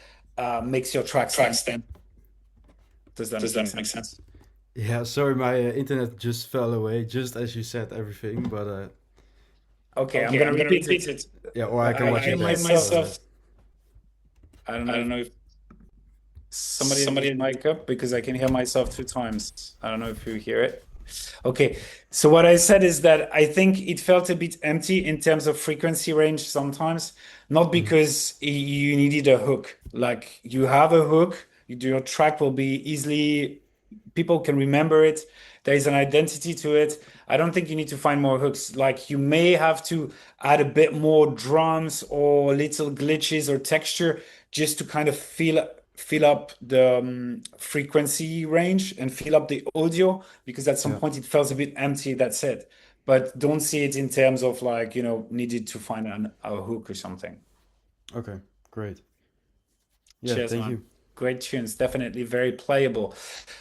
[SPEAKER 1] makes your track stand. Does that make sense?
[SPEAKER 8] Yeah, sorry, my internet just fell away just as you said everything, but
[SPEAKER 1] Okay, I'm gonna repeat it.
[SPEAKER 8] yeah, or I can
[SPEAKER 1] I
[SPEAKER 8] watch
[SPEAKER 1] hear
[SPEAKER 8] it back.
[SPEAKER 1] myself. I don't know if somebody has his mic up because I can hear myself two times. I don't know if you hear it. Okay, so what I said is that I think it felt a bit empty in terms of frequency range sometimes, not
[SPEAKER 8] Mhm.
[SPEAKER 1] because you needed a hook. Like you have a hook, your track will be easily, people can remember it. There is an identity to it. I don't think you need to find more hooks. Like you may have to add a bit more drums or little glitches or texture just to kind of fill up the frequency range and fill up the audio because at some
[SPEAKER 8] Yeah.
[SPEAKER 1] point it felt a bit empty. That's it. But don't see it in terms of like, needed to find a hook or something.
[SPEAKER 8] Okay, great. Yeah,
[SPEAKER 1] Cheers,
[SPEAKER 8] thank
[SPEAKER 1] man.
[SPEAKER 8] you.
[SPEAKER 1] Great tunes, definitely very playable.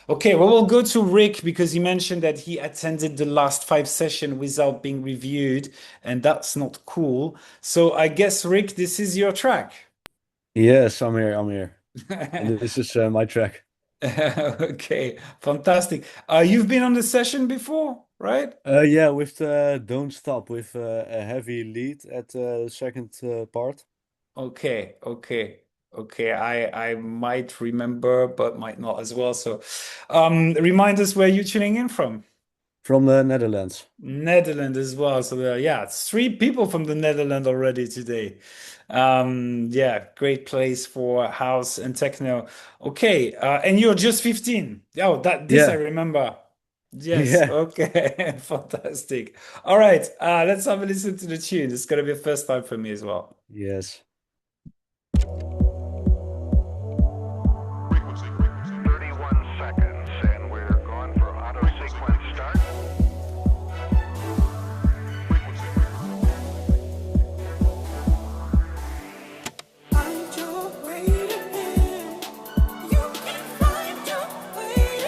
[SPEAKER 1] Okay, well, we'll go to Rick because he mentioned that he attended the last five session without being reviewed, and that's not cool. So I guess, Rick, this is your track.
[SPEAKER 9] Yes, I'm here. I'm here. And this is my track.
[SPEAKER 1] Okay, fantastic. You've been on the session before, right?
[SPEAKER 9] Yeah, with the Don't Stop with a heavy lead at the second part.
[SPEAKER 1] Okay. I might remember, but might not as well. So, remind us where you're tuning in from.
[SPEAKER 9] From the Netherlands.
[SPEAKER 1] Netherlands as well. So yeah, it's three people from the Netherlands already today. Yeah, great place for house and techno. Okay, and you're just 15. Oh, that this I
[SPEAKER 9] Yeah,
[SPEAKER 1] remember. Yes,
[SPEAKER 9] yeah,
[SPEAKER 1] okay, fantastic. All right, let's have a listen to the tune. It's gonna be a first time for me as well.
[SPEAKER 9] yes.
[SPEAKER 10] 31 seconds, and we're going for auto sequence start. Find your way to him. You can find your way to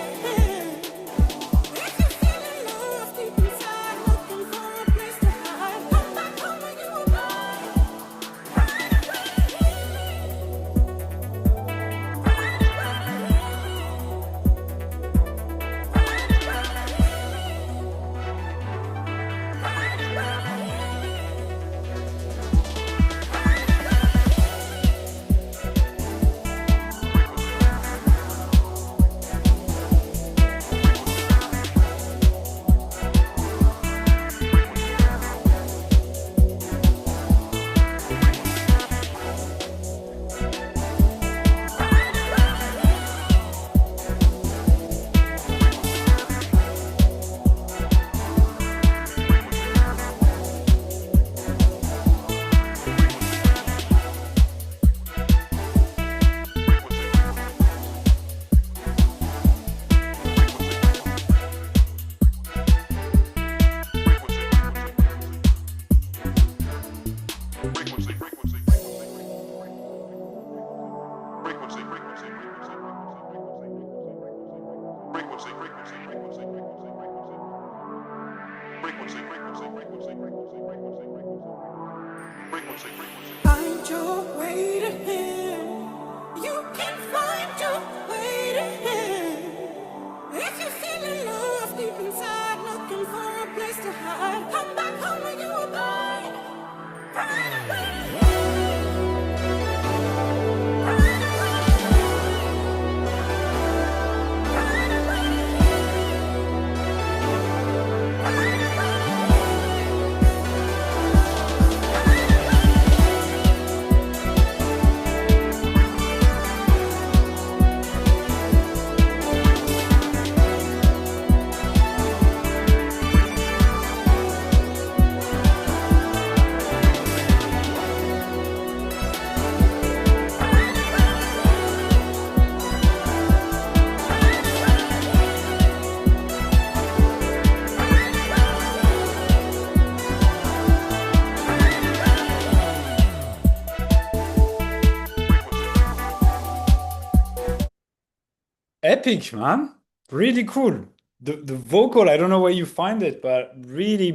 [SPEAKER 1] epic, man. Really cool. The vocal, I don't know where you find it, but really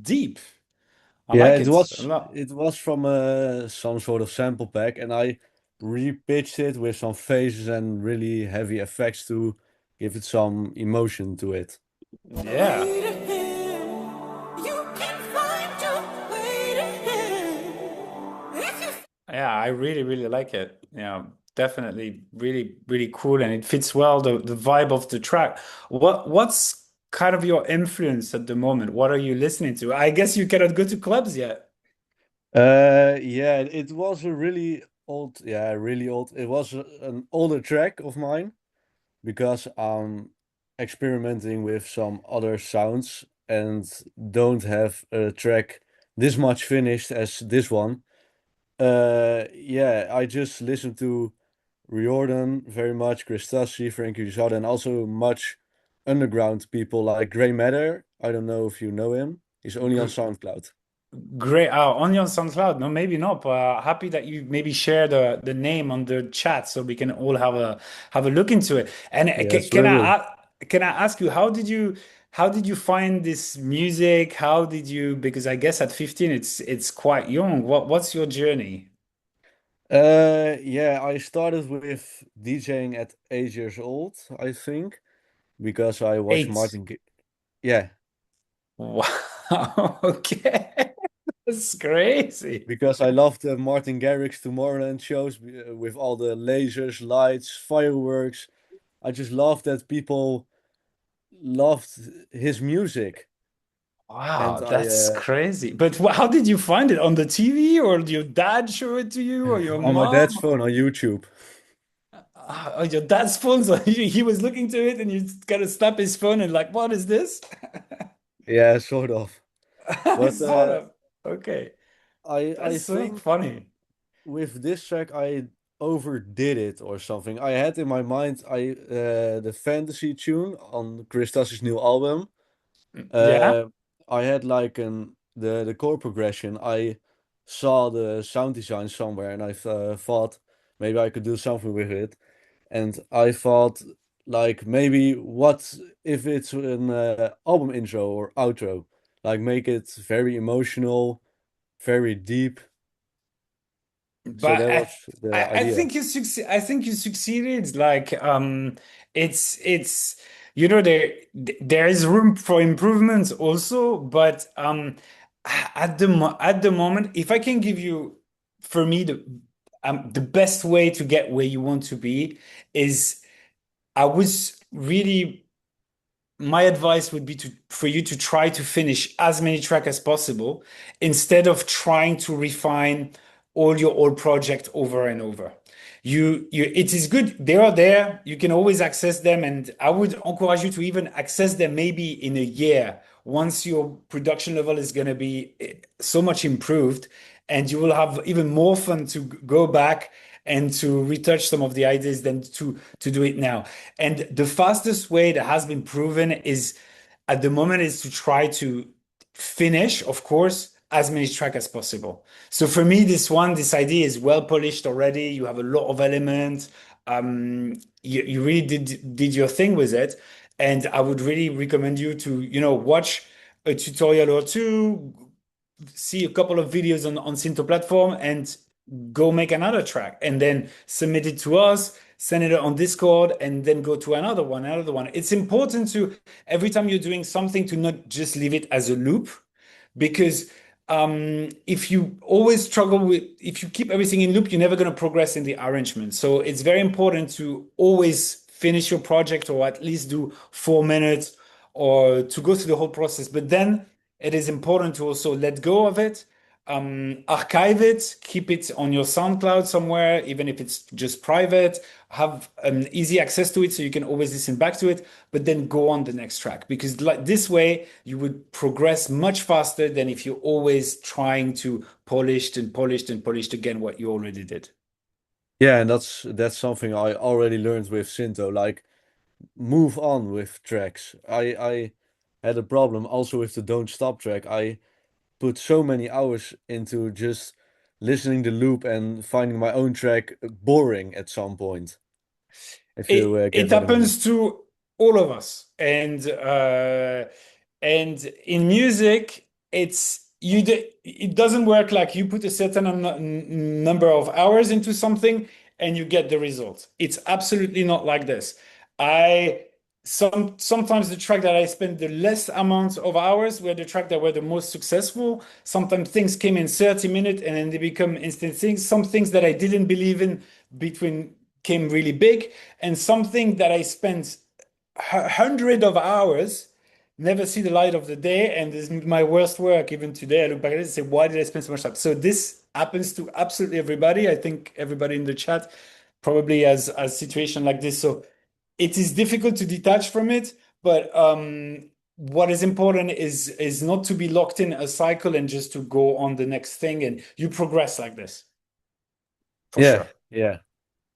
[SPEAKER 1] deep. I
[SPEAKER 9] Yeah,
[SPEAKER 1] like it a lot.
[SPEAKER 9] it was from some sort of sample pack, and I repitched it with some phases and really heavy effects to give it some emotion to it.
[SPEAKER 1] Yeah. Yeah, I really, really like it. Yeah, definitely really, really cool, and it fits well the vibe of the track. What's kind of your influence at the moment? What are you listening to? I guess you cannot go to clubs yet.
[SPEAKER 9] Yeah, it was a really old, yeah, really old. It was an older track of mine because I'm experimenting with some other sounds and don't have a track this much finished as this one. Yeah, I just listened to Riordan very much, Christassi, Frankie Rizardo, and also much underground people like Grey Matter. I don't know if you know him. He's only on
[SPEAKER 1] Gr
[SPEAKER 9] SoundCloud.
[SPEAKER 1] Great. Only on SoundCloud. No, maybe not. But happy that you maybe share the name on the chat so we can all have a look into it. And
[SPEAKER 9] Yes,
[SPEAKER 1] can
[SPEAKER 9] will do.
[SPEAKER 1] can I ask you how did you find this music? How did you because I guess at 15 it's quite young. What's your journey?
[SPEAKER 9] Yeah, I started with DJing at 8 years old, I think, because I watched
[SPEAKER 1] Eight.
[SPEAKER 9] Yeah,
[SPEAKER 1] Wow. Okay. That's crazy.
[SPEAKER 9] because I loved Martin Garrix's Tomorrowland shows with all the lasers, lights, fireworks. I just loved that people loved his music, and
[SPEAKER 1] Wow,
[SPEAKER 9] I
[SPEAKER 1] that's crazy. But how did you find it? On the TV or did your dad show it to you or your
[SPEAKER 9] on my dad's
[SPEAKER 1] mom?
[SPEAKER 9] phone on YouTube.
[SPEAKER 1] Oh, your dad's phone, so he was looking to it and you gotta snap his phone and like, what is this?
[SPEAKER 9] Yeah, sort of. But
[SPEAKER 1] Sort of. Okay.
[SPEAKER 9] I
[SPEAKER 1] That's so
[SPEAKER 9] think
[SPEAKER 1] funny.
[SPEAKER 9] with this track I overdid it or something. I had in my mind the fantasy tune on Chris Tas's new album.
[SPEAKER 1] Yeah.
[SPEAKER 9] Uh, I had like the chord progression. I saw the sound design somewhere, and I thought maybe I could do something with it. And I thought like maybe what if it's an album intro or outro, like make it very emotional, very deep. So
[SPEAKER 1] But
[SPEAKER 9] that was the
[SPEAKER 1] I
[SPEAKER 9] idea.
[SPEAKER 1] think you succeed. I think you succeeded. Like it's you know there is room for improvement also, but at the moment, if I can give you for me the best way to get where you want to be is I was really my advice would be for you to try to finish as many tracks as possible instead of trying to refine all your old project over and over. It is good. They are there. You can always access them. And I would encourage you to even access them maybe in a year once your production level is going to be so much improved and you will have even more fun to go back and to retouch some of the ideas than to do it now. And the fastest way that has been proven is at the moment is to try to finish, of course, as many tracks as possible. So for me, this idea is well polished already. You have a lot of elements. You really did your thing with it. And I would really recommend you to, watch a tutorial or two, see a couple of videos on SYNTHO platform and go make another track and then submit it to us, send it on Discord, and then go to another one. It's important to, every time you're doing something, to not just leave it as a loop because if you always struggle with, if you keep everything in loop, you're never going to progress in the arrangement. So it's very important to always finish your project or at least do 4 minutes or to go through the whole process. But then it is important to also let go of it, archive it, keep it on your SoundCloud somewhere, even if it's just private, have easy access to it so you can always listen back to it, but then go on the next track. Because like this way, you would progress much faster than if you're always trying to polished again what you already did.
[SPEAKER 9] Yeah, and that's something I already learned with SYNTHO. Like move on with tracks. I had a problem also with the Don't Stop track. I put so many hours into just listening the loop and finding my own track boring at some point. if you
[SPEAKER 1] It
[SPEAKER 9] get what I mean.
[SPEAKER 1] happens to all of us, and in music, it doesn't work like you put a certain number of hours into something and you get the result. It's absolutely not like this. I sometimes the track that I spent the less amount of hours were the track that were the most successful. Sometimes things came in 30 minutes and then they become instant things. Some things that I didn't believe in between came really big, and something that I spent hundred of hours never see the light of the day, and this is my worst work. Even today I look back at it and say, why did I spend so much time? So this happens to absolutely everybody. I think everybody in the chat probably has a situation like this. So it is difficult to detach from it, but what is important is not to be locked in a cycle and just to go on the next thing, and you progress like this for
[SPEAKER 9] Yeah,
[SPEAKER 1] sure.
[SPEAKER 9] yeah.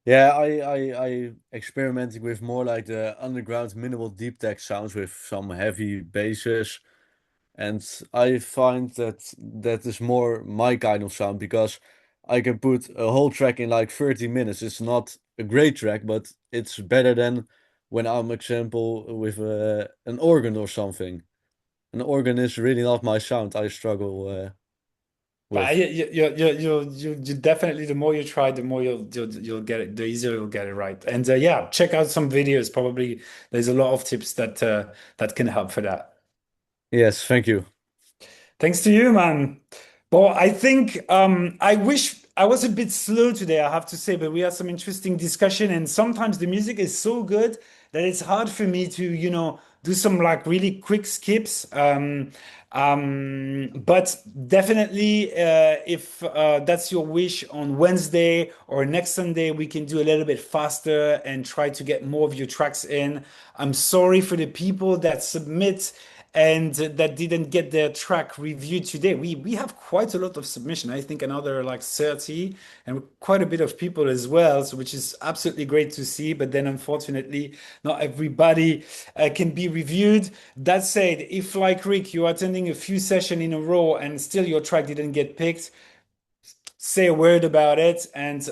[SPEAKER 9] Yeah, I experimenting with more like the underground minimal deep tech sounds with some heavy basses, and I find that that is more my kind of sound because I can put a whole track in like 30 minutes. It's not a great track, but it's better than when I'm example with an organ or something. An organ is really not my sound. I struggle
[SPEAKER 1] But
[SPEAKER 9] with.
[SPEAKER 1] you definitely, the more you try, the more you'll get it, the easier you'll get it right. And yeah, check out some videos. Probably there's a lot of tips that can help for that.
[SPEAKER 9] Yes, thank you.
[SPEAKER 1] Thanks to you, man. Well, I think I wish I was a bit slow today, I have to say, but we had some interesting discussion, and sometimes the music is so good that it's hard for me to, do some like really quick skips. But definitely, if that's your wish on Wednesday or next Sunday, we can do a little bit faster and try to get more of your tracks in. I'm sorry for the people that submit and that didn't get their track reviewed today. We have quite a lot of submission. I think another like 30, and quite a bit of people as well, so which is absolutely great to see. But then unfortunately, not everybody can be reviewed. That said, if like Rick, you're attending a few sessions in a row and still your track didn't get picked, say a word about it, and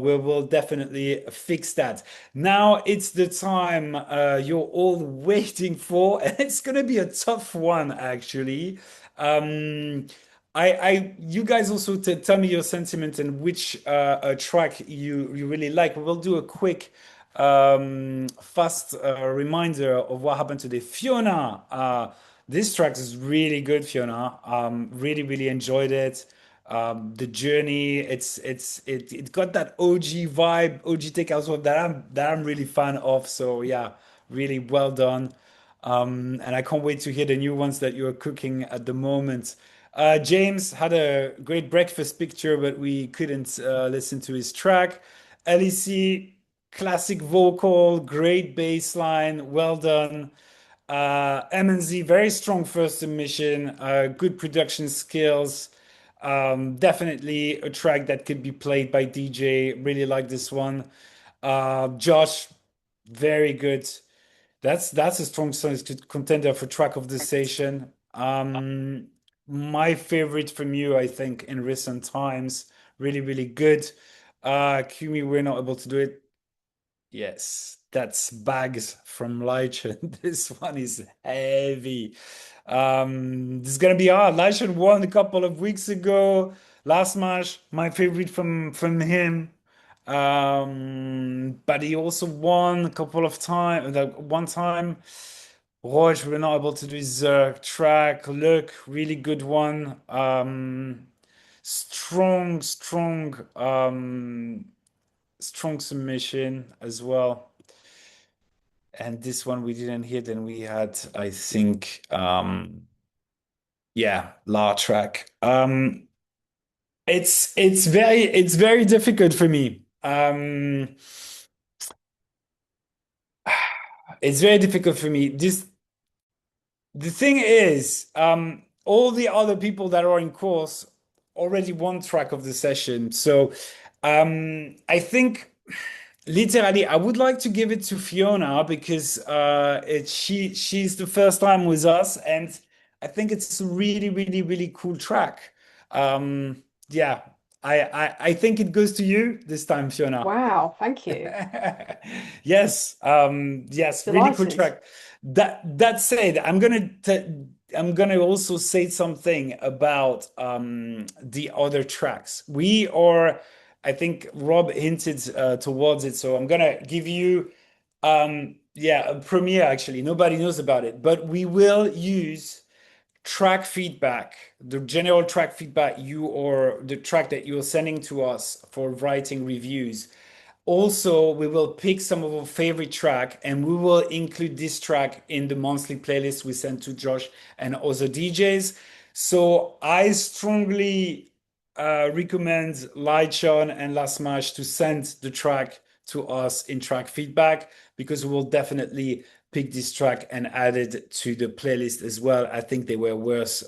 [SPEAKER 1] we will definitely fix that. Now it's the time you're all waiting for, and it's gonna be a tough one actually. Um, you guys also tell me your sentiment and which track you really like. We will do a quick fast reminder of what happened today. Fiona, this track is really good, Fiona. Really enjoyed it. The journey, it got that OG vibe, OG take also that I'm really fan of. So yeah, really well done. And I can't wait to hear the new ones that you're cooking at the moment. James had a great breakfast picture, but we couldn't listen to his track. LEC, classic vocal, great bass line, well done. M&Z, very strong first submission, good production skills. Definitely a track that could be played by DJ. Really like this one. Josh, very good. That's a strong contender for track of the station. My favorite from you, I think, in recent times. Really good. Kumi, we're not able to do it. Yes, that's bags from Leichen. This one is heavy. This is gonna be hard. Leichen won a couple of weeks ago. Last match, my favorite from him. But he also won a couple of times. One time, Roche, we were not able to do his track. Look, really good one. Strong submission as well. And this one we didn't hit, and we had, I think, yeah, La track. It's very difficult for me. It's very difficult for me. The thing is, all the other people that are in course already won track of the session. So I think literally I would like to give it to Fiona because she's the first time with us, and I think it's a really cool track. Yeah, I think it goes to you this time, Fiona.
[SPEAKER 2] Wow, thank you.
[SPEAKER 1] Yes, yes, really cool
[SPEAKER 2] Delighted.
[SPEAKER 1] track. That said, I'm gonna also say something about the other tracks. I think Rob hinted towards it, so I'm gonna give you yeah, a premiere actually. Nobody knows about it, but we will use track feedback, the general track feedback you or the track that you're sending to us for writing reviews. Also, we will pick some of our favorite track and we will include this track in the monthly playlist we send to Josh and other DJs. So I strongly recommend Lightshon and Last Smash to send the track to us in track feedback because we will definitely pick this track and add it to the playlist as well. I think they were worth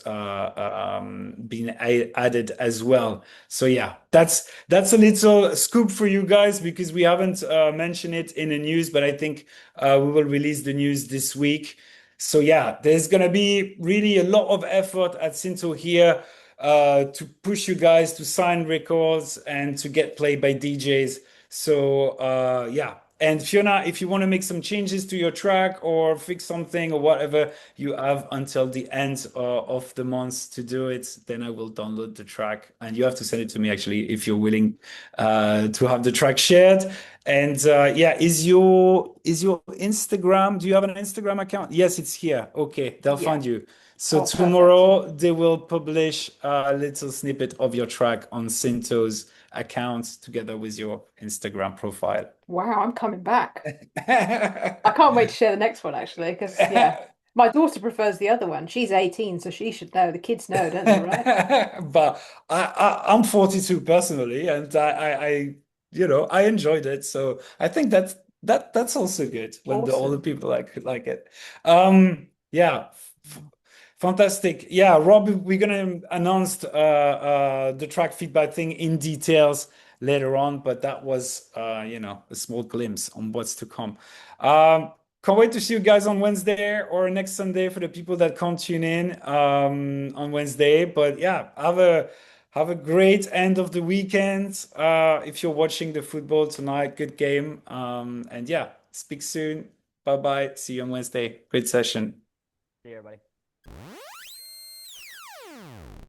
[SPEAKER 1] being added as well. So yeah, that's a little scoop for you guys because we haven't mentioned it in the news, but I think we will release the news this week. So yeah, there's gonna be really a lot of effort at SYNTHO here to push you guys to sign records and to get played by DJs. So yeah. And Fiona, if you want to make some changes to your track or fix something or whatever, you have until the end of the month to do it. Then I will download the track, and you have to send it to me actually if you're willing to have the track shared. And yeah, is your Instagram? Do you have an Instagram account? Yes, it's here. Okay, they'll
[SPEAKER 2] Yeah.
[SPEAKER 1] find you. So
[SPEAKER 2] Oh, perfect.
[SPEAKER 1] tomorrow they will publish a little snippet of your track on Syntho's account together with your Instagram profile.
[SPEAKER 2] Wow, I'm coming back. I can't wait to share the next one actually, because yeah, my daughter prefers the other one. She's 18, so she should know. The kids know, don't they, right?
[SPEAKER 1] But I'm 42 personally, and I enjoyed it. So I think that's also good when the older
[SPEAKER 2] Awesome.
[SPEAKER 1] people like it. Yeah, fantastic. Yeah, Rob, we're gonna announce the track feedback thing in details later on, but that was a small glimpse on what's to come. Can't wait to see you guys on Wednesday or next Sunday for the people that can't tune in on Wednesday. But yeah, have a great end of the weekend. If you're watching the football tonight, good game. And yeah, speak soon. Bye bye. See you on Wednesday. Great session.
[SPEAKER 7] See you, everybody.